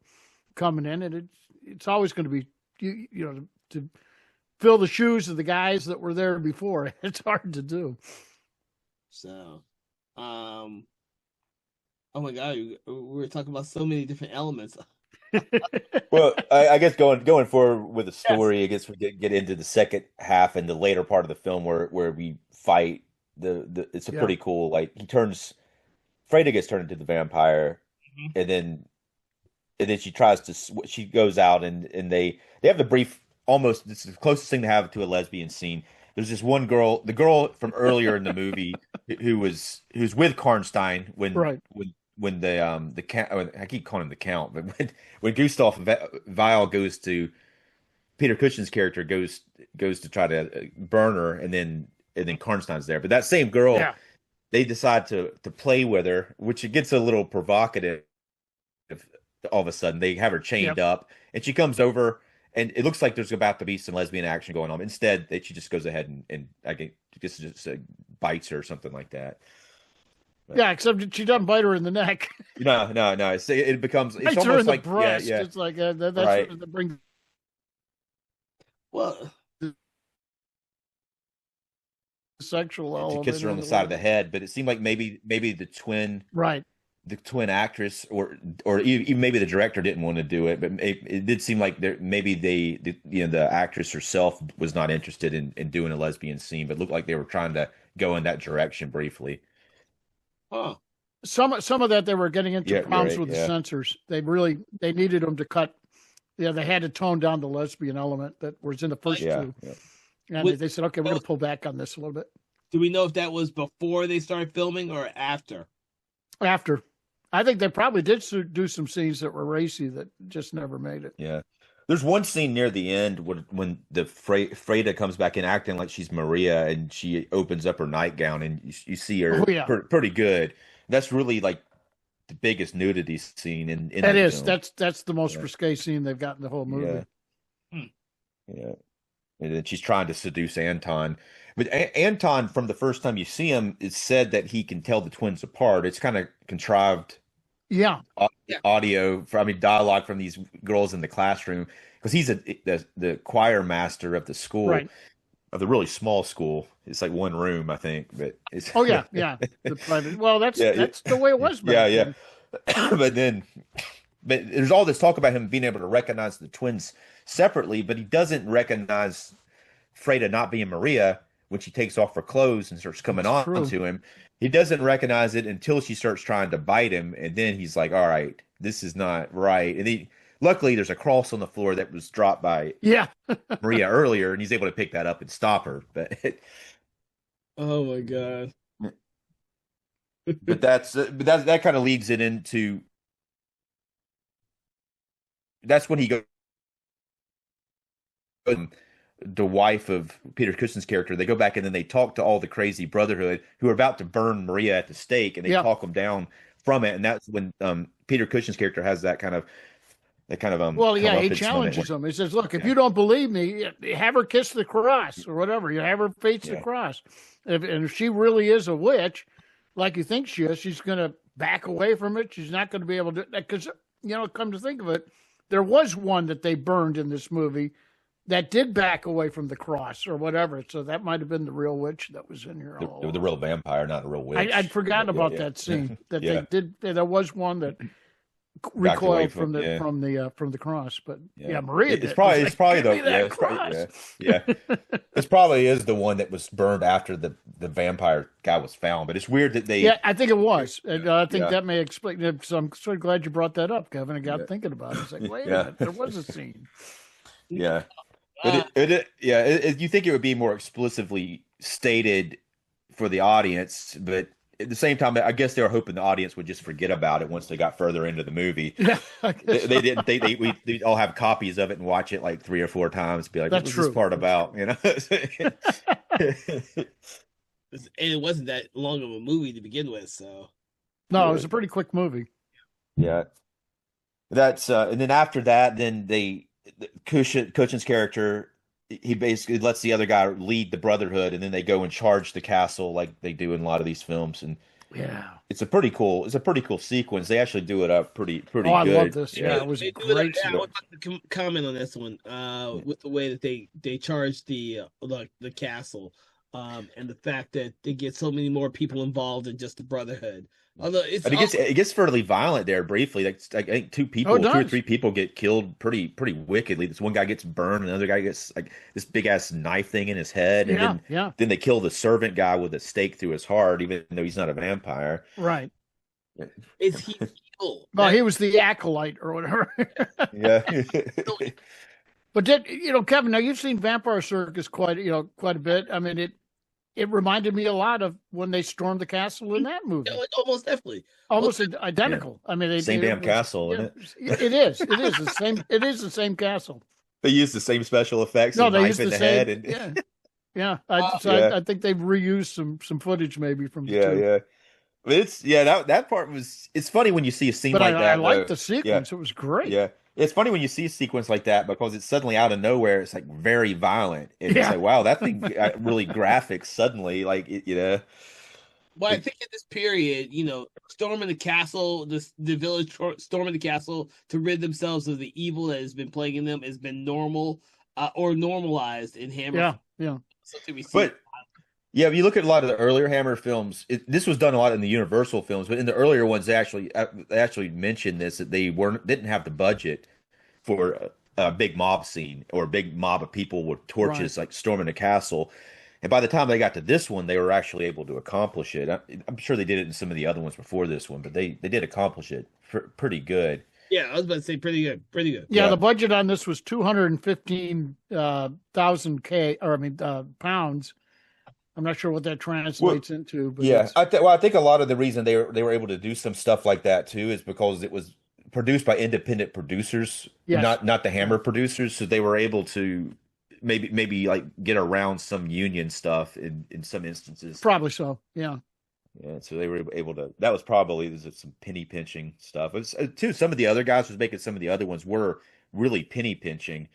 coming in, and it's always going to be, to fill the shoes of the guys that were there before. It's hard to do. So, oh my God, we're talking about so many different elements. Well, I guess going forward with the story, I guess we get into the second half and the later part of the film where we fight. It's a pretty cool, like Freda gets turned into the vampire, and then she goes out and they have the brief, almost this is the closest thing to have to a lesbian scene. There's this one girl, the girl from earlier in the movie, who's with Karnstein when the count, I keep calling him the count, but when Gustav Weil goes to Peter Cushing's character goes to try to burn her, and then Karnstein's there, but that same girl, they decide to play with her, which it gets a little provocative. All of a sudden, they have her chained up, and she comes over. And it looks like there's about to be some lesbian action going on. Instead, she just goes ahead and I guess just bites her or something like that. But, except she doesn't bite her in the neck. No. It becomes it's almost her in like the breast. Yeah. It's like that's right. what brings. Well, sexual element. She kisses her on the side of the head, but it seemed like maybe the twin. Right. The twin actress, or even maybe the director didn't want to do it, but it did seem like maybe the actress herself was not interested in doing a lesbian scene, but looked like they were trying to go in that direction briefly. Huh. Some of that they were getting into problems with the censors. They needed them to cut. They had to tone down the lesbian element that was in the first 2. Yeah. And they said, okay, we're going to pull back on this a little bit. Do we know if that was before they started filming or after? After. I think they probably did do some scenes that were racy that just never made it. Yeah. There's one scene near the end when the Freda comes back in acting like she's Maria, and she opens up her nightgown and you see her pretty good. That's really like the biggest nudity scene in that is film. That's the most risque scene they've got in the whole movie. Yeah. And then she's trying to seduce Anton. But Anton, from the first time you see him, it's said that he can tell the twins apart. It's kind of contrived audio, dialogue from these girls in the classroom, because he's the choir master of the school, of the really small school. It's like one room, I think. But it's the private. Well, that's the way it was back then. but there's all this talk about him being able to recognize the twins separately, but he doesn't recognize afraid of not being Maria when she takes off her clothes and starts coming That's on true. to him. He doesn't recognize it until she starts trying to bite him, and then he's like, "All right, this is not right." And luckily, there's a cross on the floor that was dropped by Yeah. Maria earlier, and he's able to pick that up and stop her. Oh my god. But that kind of leads it into that's when he goes. The wife of Peter Cushing's character, they go back and then they talk to all the crazy Brotherhood who are about to burn Maria at the stake, and they Yeah. talk them down from it. And that's when Peter Cushing's character has that kind of Well, yeah, he comeuppance moment challenges them. He says, "Look, if you don't believe me, have her kiss the cross or whatever. You have her face the cross. And if she really is a witch, like you think she is, she's going to back away from it. She's not going to be able to, because, come to think of it, there was one that they burned in this movie that did back away from the cross or whatever. So that might have been the real witch that was in here. the real vampire, not a real witch. I'd forgotten about that scene that they did. There was one that recoiled from the cross, but Maria did. It's probably Give me that cross. It probably is the one that was burned after the vampire guy was found. But it's weird that they. Yeah, I think it was. And I think that may explain it. So I'm sort of glad you brought that up, Kevin. I got thinking about it. It's like, wait a minute, there was a scene. Yeah. But you think it would be more explicitly stated for the audience, but at the same time, I guess they were hoping the audience would just forget about it once they got further into the movie. Yeah, they didn't. We all have copies of it and watch it like 3 or 4 times. Be like, That's what was true. this part about? And it wasn't that long of a movie to begin with, so. No, it was a pretty quick movie. Yeah, that's and then after that, then Cushing's character, he basically lets the other guy lead the Brotherhood, and then they go and charge the castle like they do in a lot of these films. And it's a pretty cool sequence. They actually do it up pretty good. I love this. Yeah, it was great. I would like to comment on this one with the way that they charge the castle, and the fact that they get so many more people involved than just the Brotherhood. Although it gets fairly violent there briefly. Like I think 2 or 3 people get killed pretty wickedly. This one guy gets burned, and another guy gets like this big ass knife thing in his head, and then they kill the servant guy with a stake through his heart, even though he's not a vampire. Right? Is he evil? Well, he was the acolyte or whatever. Yeah. But Kevin, now you've seen Vampire Circus quite a bit. I mean, it reminded me a lot of when they stormed the castle in that movie. Almost definitely. Almost identical. Yeah. I mean, same damn castle, isn't it? It is. It is the same. It is the same castle. They use the same special effects. No, and they knife use in the head. same. And... Yeah. I think they've reused some footage maybe from. Yeah. But it's that part was. It's funny when you see a scene like that. I liked the sequence. It was great. Yeah. It's funny when you see a sequence like that because it's suddenly out of nowhere. It's like very violent, and it's like, wow, that thing got really graphic suddenly. Like Well, I think in this period, storming the castle, the village storming the castle to rid themselves of the evil that has been plaguing them has been normal or normalized in Hammer. Yeah. But if you look at a lot of the earlier Hammer films, this was done a lot in the Universal films, but in the earlier ones, they actually mentioned this that they didn't have the budget for a big mob scene or a big mob of people with torches like storming a castle. And by the time they got to this one, they were actually able to accomplish it. I'm sure they did it in some of the other ones before this one, but they did accomplish it pretty good. Yeah, I was about to say pretty good. Yeah, the budget on this was 215,000 pounds. I'm not sure what that translates into, but I think a lot of the reason they were able to do some stuff like that too is because it was produced by independent producers, not the Hammer producers, so they were able to maybe like get around some union stuff in some instances. Probably so, yeah. Yeah, so they were able to. That was probably some penny pinching stuff. It was, too, some of the other guys was making some of the other ones were really penny pinching.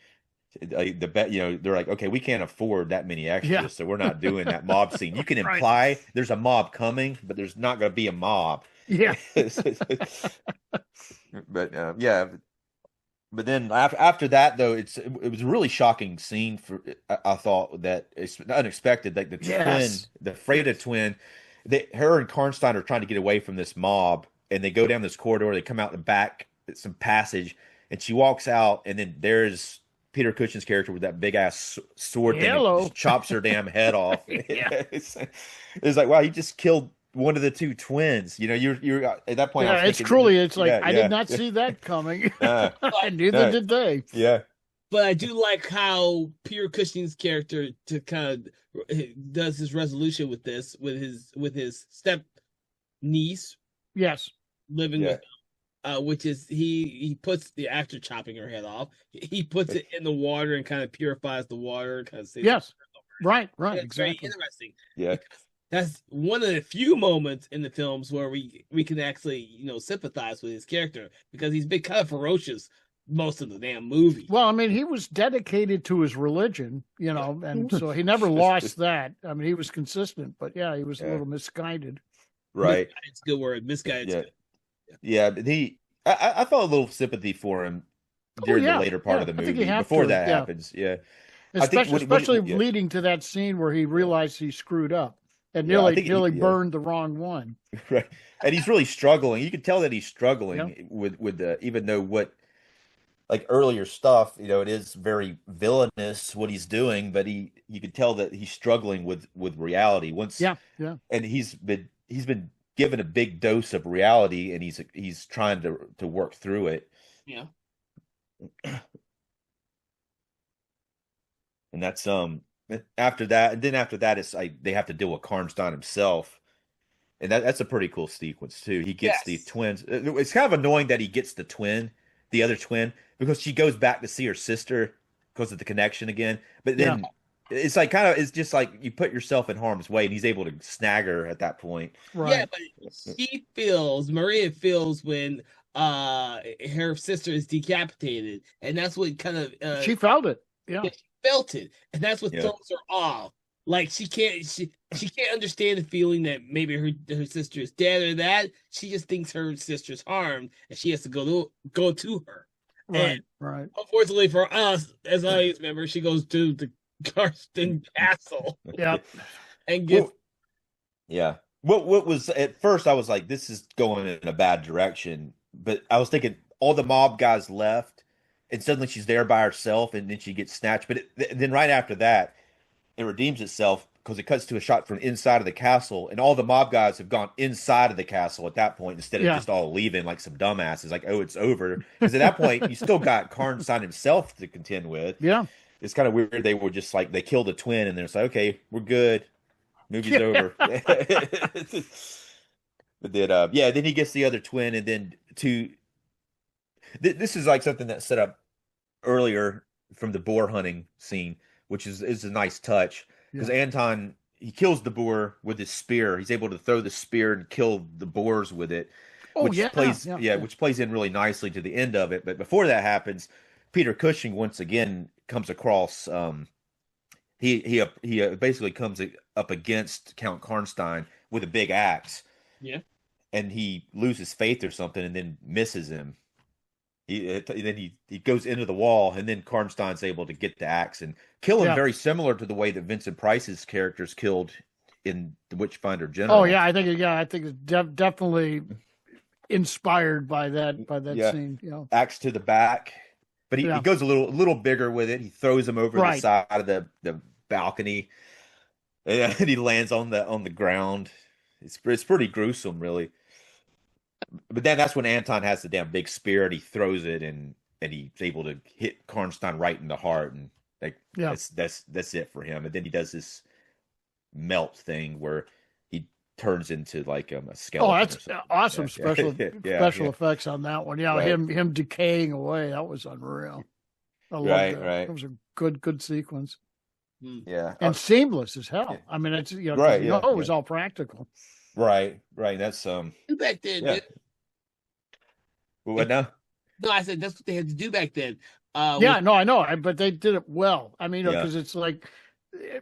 They're like, okay, we can't afford that many extras, so we're not doing that mob scene. You can imply there's a mob coming, but there's not going to be a mob. Yeah. But but then after that though, it was a really shocking scene I thought that it's unexpected. Like the Freda twin, her and Karnstein are trying to get away from this mob, and they go down this corridor. They come out the back, some passage. And she walks out, and then there's Peter Cushing's character with that big ass sword thing and Hello. just chops her damn head off. Yeah. It's like, wow, you just killed one of the two twins. You're at that point. I was Yeah, it's thinking, truly, it's like, yeah, I did yeah, not see that coming. uh, And neither uh, did they. yeah, But I do like how Peter Cushing's character to kind of does his resolution with this, with his step niece Yes. living yeah. with, which is he puts the actor chopping her head off. He puts it in the water and kind of purifies the water, kind of saves Yes. Right. It's Exactly. very interesting. Yeah. That's one of the few moments in the films where we can actually sympathize with his character, because he's been kind of ferocious most of the damn movie. Well, I mean, he was dedicated to his religion, and so he never lost that. I mean, he was consistent, but yeah, he was a little misguided. Right. It's a good word. Misguided. Yeah. Yeah, but I felt a little sympathy for him during the later part of the movie before that happens. Yeah. Especially leading to that scene where he realized he screwed up and nearly burned the wrong one. Right. And he's really struggling. You can tell that he's struggling with the, even though like earlier stuff, it is very villainous what he's doing, but you can tell that he's struggling with reality and he's been given a big dose of reality, and he's trying to work through it. Yeah. And that's after that it's like they have to deal with Karnstein himself. And that's a pretty cool sequence too. He gets the twins. It's kind of annoying that he gets the other twin, because she goes back to see her sister because of the connection again. But then it's like it's just like you put yourself in harm's way, and he's able to snag her at that point. Right. Yeah, but Maria feels when her sister is decapitated, and that's what kind of she felt it. Yeah. She felt it, and that's what throws her off. Like she can't understand the feeling that maybe her sister is dead or that. She just thinks her sister's harmed, and she has to go to her. Right. Unfortunately for us as audience members, she goes to the Karsten Castle. Yeah. And gets. What was at first I was like, this is going in a bad direction, but I was thinking all the mob guys left, and suddenly she's there by herself, and then she gets snatched. But then right after that, it redeems itself, because it cuts to a shot from inside of the castle, and all the mob guys have gone inside of the castle at that point, instead of just all leaving like some dumbasses, like, oh, it's over. Because at that point, you still got Karnstein himself to contend with. Yeah. It's kind of weird. They were just like, they killed a twin, and they're like, okay, we're good. Movie's over. But then he gets the other twin, and then this is like something that's set up earlier from the boar hunting scene, which is a nice touch, because Anton, he kills the boar with his spear. He's able to throw the spear and kill the boars with it, which plays in really nicely to the end of it. But before that happens, Peter Cushing once again comes across. He basically comes up against Count Karnstein with a big axe. Yeah, and he loses faith or something, and then misses him. He goes into the wall, and then Karnstein's able to get the axe and kill him, very similar to the way that Vincent Price's character's killed in The Witchfinder General. Oh yeah, I think it's definitely inspired by that scene. Axe to the back, but he goes a little bigger with it. He throws him over the side of the balcony, and he lands on the ground. It's pretty gruesome, really. But then that's when Anton has the damn big spear, and he throws it, and he's able to hit Karnstein right in the heart, and that's it for him. And then he does this melt thing where he turns into like a skeleton. Oh, that's awesome special effects on that one. Yeah, him decaying away, that was unreal. I love that. It was a good sequence. Yeah, and seamless as hell. I mean, it's it was all practical. Right. That's back then. Yeah. What now? No, I said that's what they had to do back then. I know, but they did it well. I mean, because it's like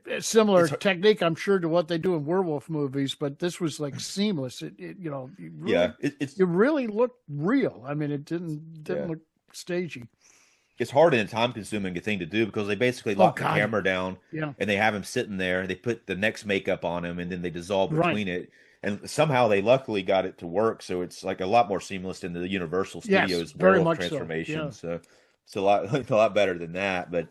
a similar technique, I'm sure, to what they do in werewolf movies, but this was like seamless. It really looked real. I mean, it didn't look stagey. It's hard and a time-consuming thing to do, because they basically lock the camera down, and they have him sitting there. They put the next makeup on him, and then they dissolve between it. And somehow they luckily got it to work, so it's like a lot more seamless than the Universal Studios werewolf transformation. So It's a lot a lot better than that, but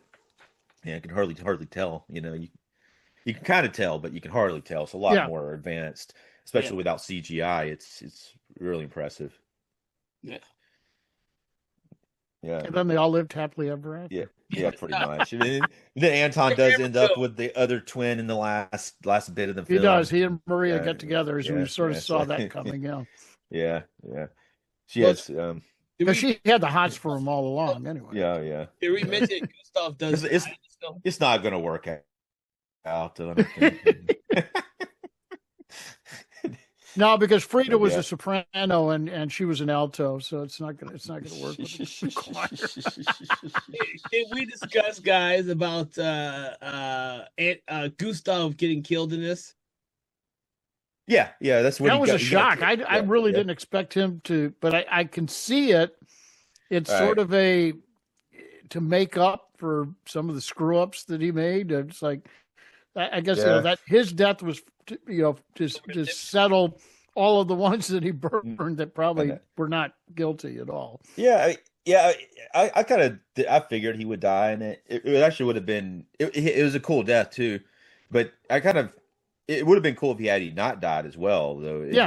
yeah, I can hardly tell. You can kind of tell, but you can hardly tell. It's a lot Yeah. more advanced, Yeah. especially without CGI. It's really impressive. Yeah. Yeah. And then they all lived happily ever after. Yeah, pretty much. I mean, then Anton does end up with the other twin in the last bit of the He film. does. He and Maria Yeah, get together, as we sort of yeah, saw so, that coming. Yeah, yeah. She Well, has, did because we, she had the hots for him all along. Anyway. yeah. did we mention Gustav does It's die in this film? it's not going to work out. I don't think. No, because Frida was Yeah. a soprano and she was an alto, so it's not gonna work with the choir. Did we discuss, guys, about Gustav getting killed in this? Yeah, that's what That he was got. a shock. I really didn't expect him to, but I can see it. It's All sort right. of to make up for some of the screw ups that he made. It's like, I guess Yeah. that his death was to settle all of the ones that he burned that probably were not guilty at all. Yeah, I kind of I figured he would die, and it actually would have been it was a cool death too, but it would have been cool if he had not died as well, though. It would But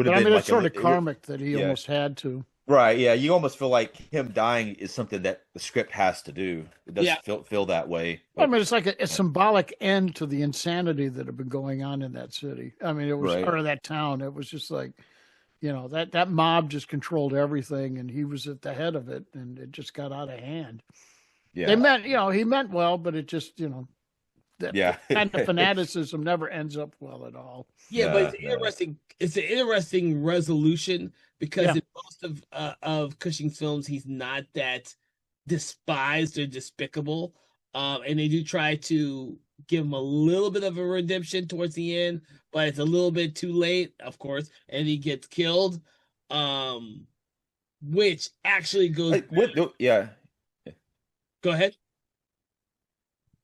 have I mean, been it's sort of karmic that he yeah. almost had to. Right, yeah. You almost feel like him dying is something that the script has to do. It doesn't feel that way. I mean, it's like a symbolic end to the insanity that had been going on in that city. I mean, it was Right. or that town. It was just like, that mob just controlled everything, and he was at the head of it, and it just got out of hand. Yeah. They meant, he meant well, but it just, that Yeah. kind of fanaticism never ends up well at all. Yeah, but it's No. interesting. It's an interesting resolution because Yeah. in most of Cushing's films, he's not that despised or despicable, and they do try to give him a little bit of a redemption towards the end, but it's a little bit too late, of course, and he gets killed, which actually goes. Yeah. Go ahead.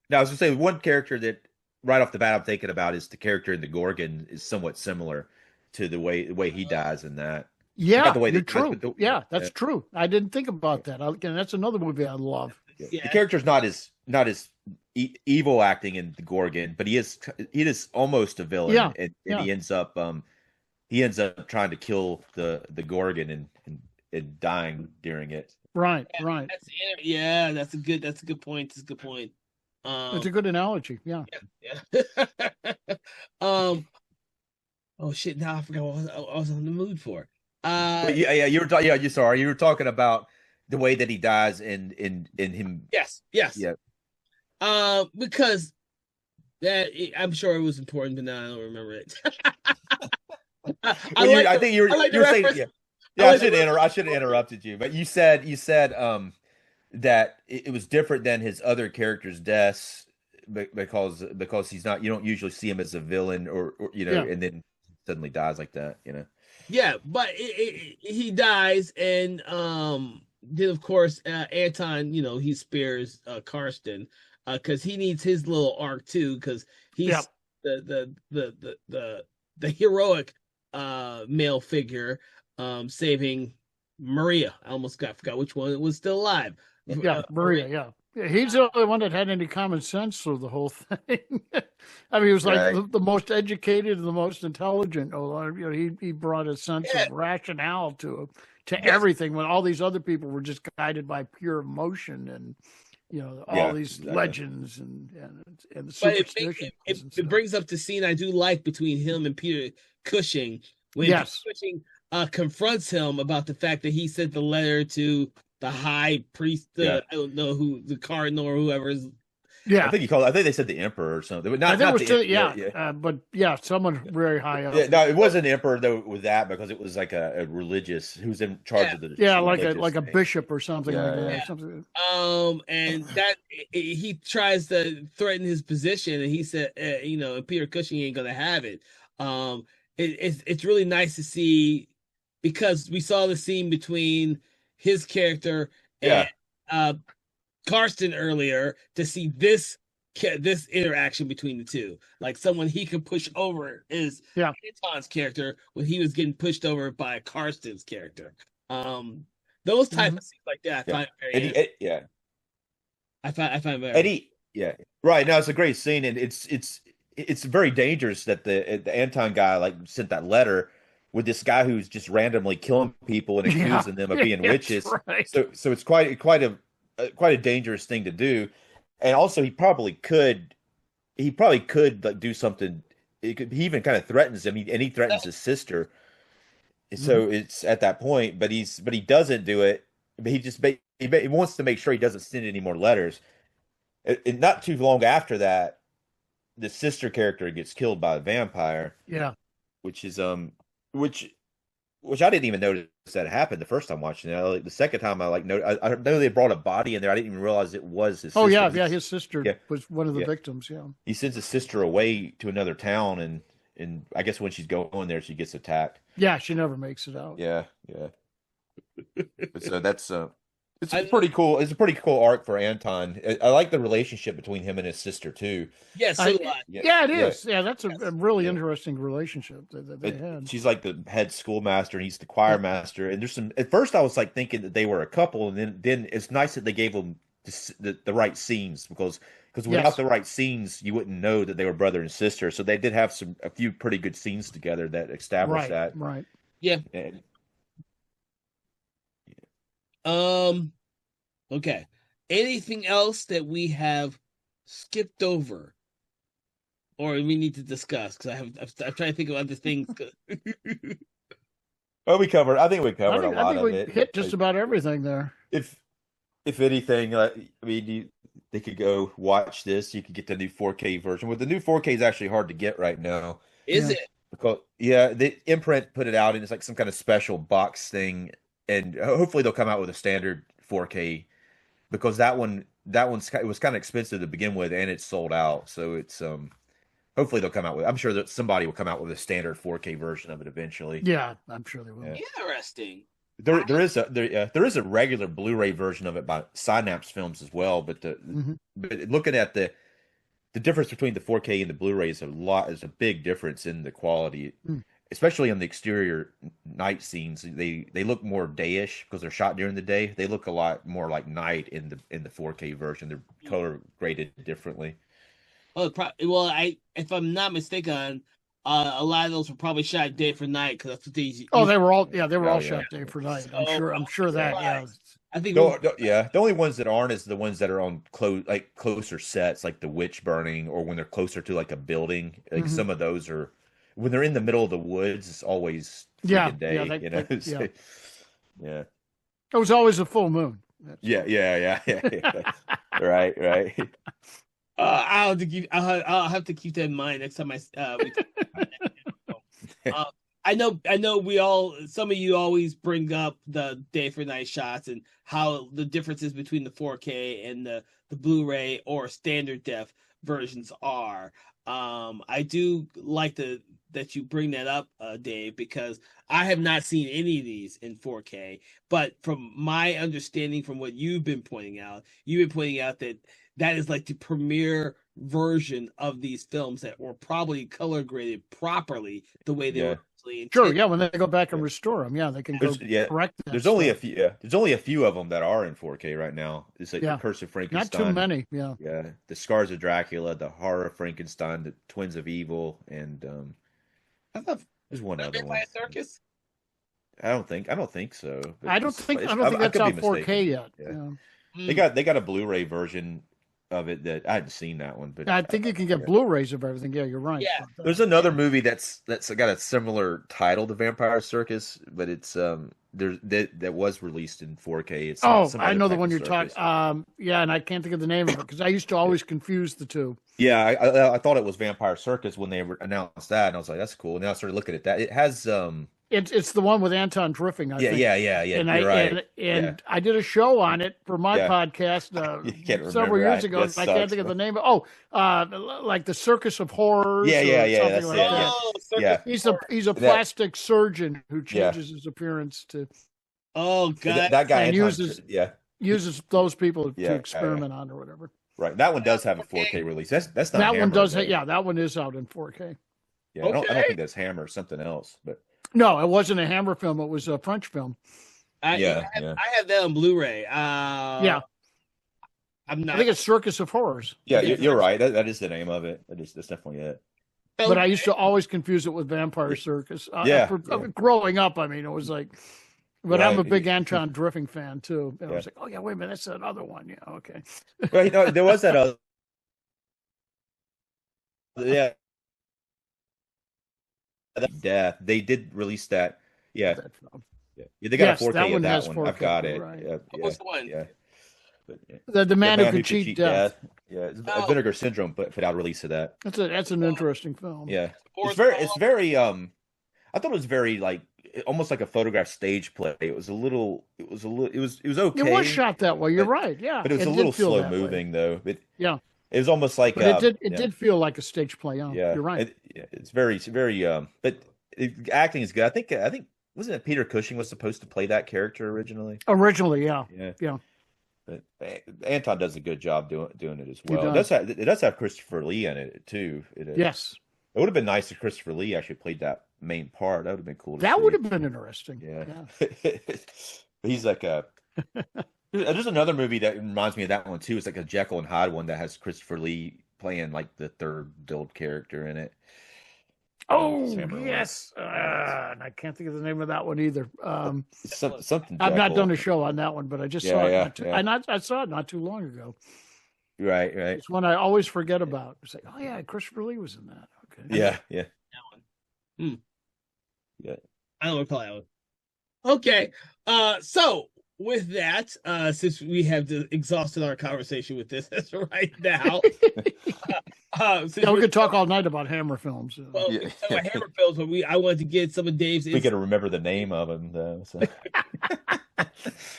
Now, I was gonna say one character that right off the bat I'm thinking about is the character in the Gorgon is somewhat similar to the way he dies in that. Yeah, Not the way you're that- true. but Yeah, that's true. I didn't think about that. Again, that's another movie I love. Yeah. The character's not as evil acting in the Gorgon, but he is almost a villain. Yeah, and yeah. he ends up trying to kill the Gorgon and dying during it. Right. That's a good point. That's a good point. It's a good analogy. Yeah. Yeah. Oh shit! Now I forgot what I was on the mood for. But you were talking about the way that he dies in him. Yes. Yeah. Because I'm sure it was important, but now I don't remember it. I think you're saying I should have interrupted you, but you said that it was different than his other characters' deaths because he's not. You don't usually see him as a villain or and then suddenly dies like that. Yeah, but he dies, and then of course Anton, he spares Karsten because he needs his little arc too, because he's the heroic male figure saving Maria. I almost forgot which one was still alive. Yeah, Maria. Yeah, he's the only one that had any common sense through the whole thing. I mean, he was like the most educated and the most intelligent. He brought a sense of rationale to everything when all these other people were just guided by pure emotion and all these legends and the superstitions. It brings up the scene I do like between him and Peter Cushing when Cushing confronts him about the fact that he sent the letter to the high priest. I don't know who, the cardinal or whoever is. Yeah, I think they said the emperor or something, but but someone very high up. Yeah, no, it wasn't the emperor though with that because it was like a religious who's in charge of the like a bishop or something like that. Yeah. Something. And that he tries to threaten his position, and he said, Peter Cushing ain't gonna have it. It's really nice to see because we saw the scene between his character and Karsten earlier to see this interaction between the two, like someone he could push over is Anton's character when he was getting pushed over by Karsten's character. Those type of scenes like that. I find very I find very. And yeah, right. No, it's a great scene, and it's very dangerous that the Anton guy like sent that letter with this guy who's just randomly killing people and Yeah, accusing them of being that's witches. right. So it's quite a dangerous thing to do, and also he probably could like do something. He even kind of threatens him, and he threatens his sister. So it's at that point, but he doesn't do it. But he wants to make sure he doesn't send any more letters. And not too long after that, the sister character gets killed by a vampire. Yeah. Which is which which I didn't even notice that happened the first time watching it. Like, the second time I know they brought a body in there. I didn't even realize it was his sister. Oh yeah, his sister was one of the victims. Yeah. He sends his sister away to another town, and I guess when she's going there, she gets attacked. Yeah, she never makes it out. Yeah. So that's it's pretty cool. It's a pretty cool arc for Anton. I like the relationship between him and his sister too. Yes, yeah, it is. Yeah, that's a really interesting relationship that they had. She's like the head schoolmaster, and he's the choir master. And there's some. At first, I was like thinking that they were a couple, and then it's nice that they gave them the right scenes because without the right scenes, you wouldn't know that they were brother and sister. So they did have a few pretty good scenes together that established that. Right. Yeah. Okay. Anything else that we have skipped over, or we need to discuss? Because I'm trying to think of other things. Well, I think we covered a lot of it. I think we hit just about everything there. If anything, they could go watch this. You could get the new 4K version. Well, the new 4K is actually hard to get right now. Is it? Because the imprint put it out, and it's like some kind of special box thing. And hopefully they'll come out with a standard 4K, because it was kind of expensive to begin with, and it's sold out. So it's hopefully they'll come out with. I'm sure that somebody will come out with a standard 4K version of it eventually. Yeah, I'm sure they will. Yeah. Interesting. There is a regular Blu-ray version of it by Synapse Films as well, but but looking at the difference between the 4K and the Blu-ray is a big difference in the quality. Especially on the exterior night scenes, they look more dayish because they're shot during the day. They look a lot more like night in the 4K version. They're color graded differently. Oh, if I'm not mistaken, a lot of those were probably shot day for night, because that's what these. Oh, they were all shot day for night. I'm sure that. Yeah. I think. The only ones that aren't is the ones that are on closer sets, like the witch burning, or when they're closer to like a building. Like some of those are. When they're in the middle of the woods, it's always day. Yeah. It was always a full moon. Yeah. Right. I'll have to keep that in mind next time I know some of you always bring up the day for night shots and how the differences between the 4K and the Blu-ray or standard def versions are. I do like that you bring that up, Dave, because I have not seen any of these in 4K. But from my understanding, from what you've been pointing out that is like the premiere version of these films that were probably color graded properly the way they were actually intended. Sure, yeah. When they go back and restore them, they can go correct that. There's only a few. Yeah, there's only a few of them that are in 4K right now. It's like the Curse of Frankenstein. Not too many. Yeah. Yeah, the Scars of Dracula, the Horror of Frankenstein, the Twins of Evil, and I thought there's one other one. Circus? I don't think so. I don't think that's on 4K yet. Yeah. They got a Blu-ray version of it that I hadn't seen that one, but I think you can get Blu-rays of everything. Yeah, you're right. Yeah. There's another movie that's got a similar title to Vampire Circus, but it's that was released in 4K. It's I know the one you're talking. And I can't think of the name of it because I used to always confuse the two. Yeah, I thought it was Vampire Circus when they announced that, and I was like, that's cool. And then I started looking at that. It has It's the one with Anton dripping. I think. Yeah. And you're right. I did a show on it for my podcast several years ago. I can't think of the name. Like the Circus of Horrors. That's like that. He's a plastic surgeon who changes his appearance to. Oh God! That guy and uses those people to experiment on or whatever. Right. That one does have a 4K release. That's not that Hammer, one does. That one is out in 4K. Yeah, I don't think that's Hammer. Something else, but. No, it wasn't a Hammer film. It was a French film. I have that on Blu-ray. I'm not. I think it's Circus of Horrors. Yeah, you're right. That is the name of it. That's definitely it. But I used to always confuse it with Vampire Circus. Growing up, I mean, it was like, but I'm a big Anton Driffing fan too. And I was like, oh yeah, wait a minute, that's another one. Yeah, okay. Well, there was that other. Yeah. Death. They did release that. Yeah. They got a 4K of that one. I've got it. Right. What's the one? Yeah. The Man Who Could Cheat Death. Yeah, it's Vinegar Syndrome, but put out a release of that. That's an interesting film. Yeah, it's very. I thought it was very like almost like a photograph stage play. It was okay. It was shot that way. You're right. Yeah, but it was a little slow moving though. It was almost like. But it did feel like a stage play. Yeah, you're right. It's very. But acting is good. I think wasn't it Peter Cushing was supposed to play that character originally? Originally, yeah. But Anton does a good job doing it as well. It does have Christopher Lee in it too. Yes. It would have been nice if Christopher Lee actually played that main part. That would have been cool. That would have been interesting. Yeah. He's like a. There's another movie that reminds me of that one too. It's like a Jekyll and Hyde one that has Christopher Lee playing like the third build character in it. Oh yes, and I can't think of the name of that one either. Something. I've not done a show on that one, but I just saw it. I saw it not too long ago. Right. It's one I always forget about. It's like, oh yeah, Christopher Lee was in that. Okay. Yeah. That one. Yeah. I don't recall that one. Okay. So with that, since we have exhausted our conversation with this right now, we could talk all night about Hammer films. Well, about Hammer films, but I wanted to get some of Dave's. We got to remember the name of them, though. So.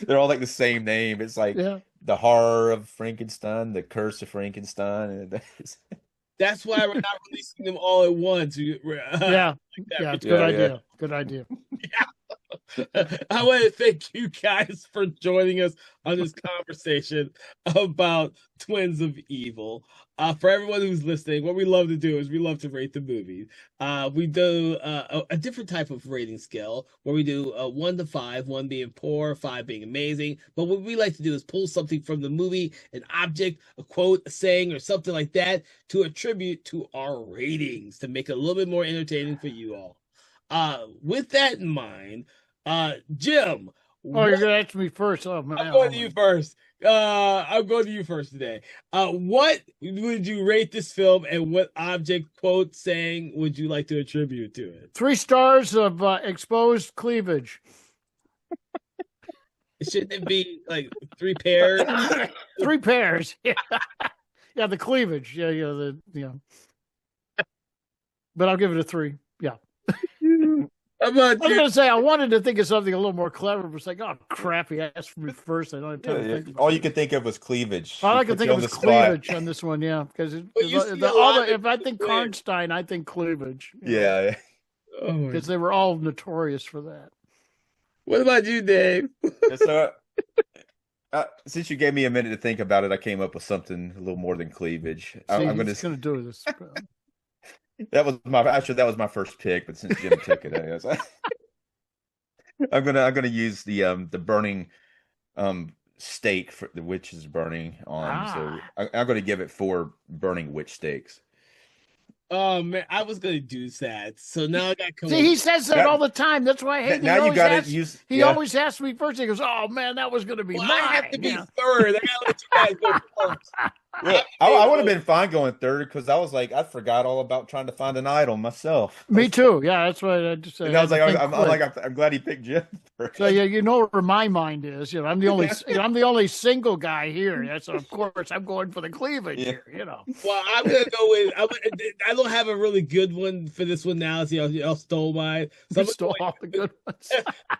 They're all like the same name. It's like The Horror of Frankenstein, The Curse of Frankenstein. That's why we're not releasing them all at once. It's a good idea. Good idea. I want to thank you guys for joining us on this conversation about Twins of Evil. For everyone who's listening, what we love to do is we love to rate the movie. We do a different type of rating scale where we do 1 to 5, 1 being poor, 5 being amazing. But what we like to do is pull something from the movie, an object, a quote, a saying, or something like that to attribute to our ratings to make it a little bit more entertaining for you all. With that in mind, Jim. Oh, you're gonna ask me first. Oh man, I'm going to you first. I'm going to you first today. What would you rate this film, and what object, quote, saying would you like to attribute to it? 3 stars of exposed cleavage. Shouldn't it be like 3 pairs? 3 pairs. Yeah, the cleavage. But I'll give it a 3. Yeah. I was going to say, I wanted to think of something a little more clever, but it's like, oh, crap, he asked me first. I don't have time to think about all you could think of was cleavage. All I could think of was cleavage on this one, because if I think Karnstein, I think cleavage. Yeah. Because they were all notorious for that. What about you, Dave? So, since you gave me a minute to think about it, I came up with something a little more than cleavage. I'm going to do this. That was my first pick, but since Jim took it, I'm gonna use the burning stake for the witch is burning on. So I'm gonna give it 4 burning witch stakes. Oh man, I was gonna do that. So now I got. See, he says that all the time. That's why I hate. Now you got it. He always asks me first. He goes, "Oh man, that was gonna be mine." I have to be third. I gotta let you guys go first. Well, I would have been fine going third because I was like, I forgot all about trying to find an idol myself. Me too. Yeah, that's why I just said. And I was like, I'm glad he picked Jim first. So yeah, you know where my mind is. I'm the only single guy here. That's of course I'm going for the cleavage here. Well, I'm gonna go with. I don't have a really good one for this one now. So y'all stole mine. So stole all the good ones.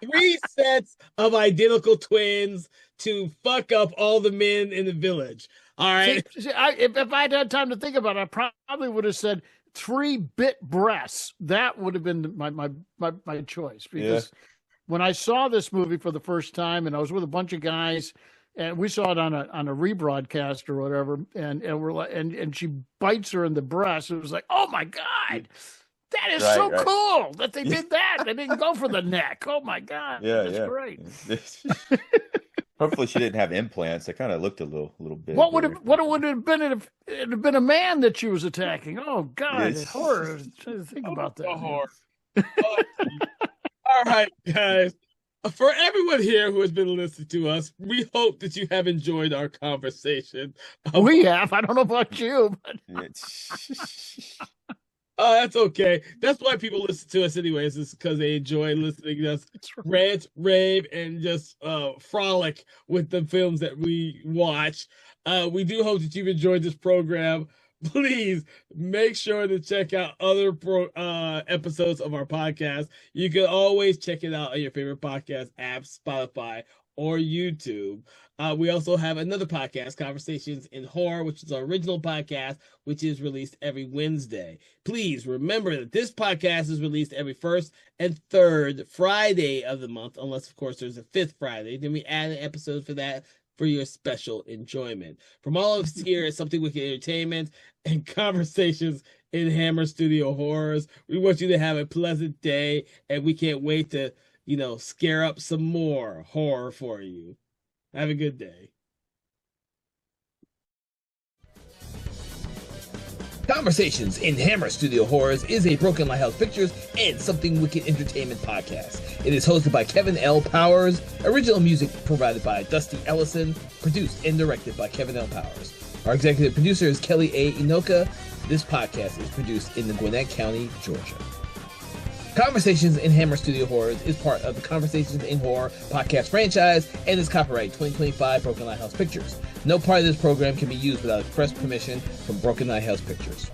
3 sets of identical twins to fuck up all the men in the village. All right. See, if I'd had time to think about it, I probably would have said 3-bit breasts. That would have been my choice because when I saw this movie for the first time, and I was with a bunch of guys, and we saw it on a rebroadcast or whatever, and she bites her in the breast. It was like, oh my god. That is cool that they did that. They didn't go for the neck. Oh my god. That's great. Hopefully, she didn't have implants. It kind of looked a little bit. What would it have been if it had been a man that she was attacking? Oh God, Yes. horror! Think about that. Horror. All right, guys. For everyone here who has been listening to us, we hope that you have enjoyed our conversation. We have. I don't know about you, but that's okay. That's why people listen to us anyways, is because they enjoy listening to us rant, rave, and just frolic with the films that we watch. We do hope that you've enjoyed this program. Please make sure to check out other episodes of our podcast. You can always check it out on your favorite podcast app, Spotify, or YouTube. We also have another podcast, Conversations in Horror, which is our original podcast, which is released every Wednesday. Please remember that this podcast is released every first and third Friday of the month, unless, of course, there's a fifth Friday. Then we add an episode for that for your special enjoyment. From all of us here at Something Wicked Entertainment and Conversations in Hammer Studio Horrors, we want you to have a pleasant day, and we can't wait to, scare up some more horror for you. Have a good day. Conversations in Hammer Studio Horrors is a Broken Lighthouse Pictures and Something Wicked Entertainment podcast. It is hosted by Kevin L. Powers, original music provided by Dusty Ellison, produced and directed by Kevin L. Powers. Our executive producer is Kelly A. Inoka. This podcast is produced in Gwinnett County, Georgia. Conversations in Hammer Studio Horrors is part of the Conversations in Horror podcast franchise and is copyright 2025 Broken Lighthouse Pictures. No part of this program can be used without express permission from Broken Lighthouse Pictures.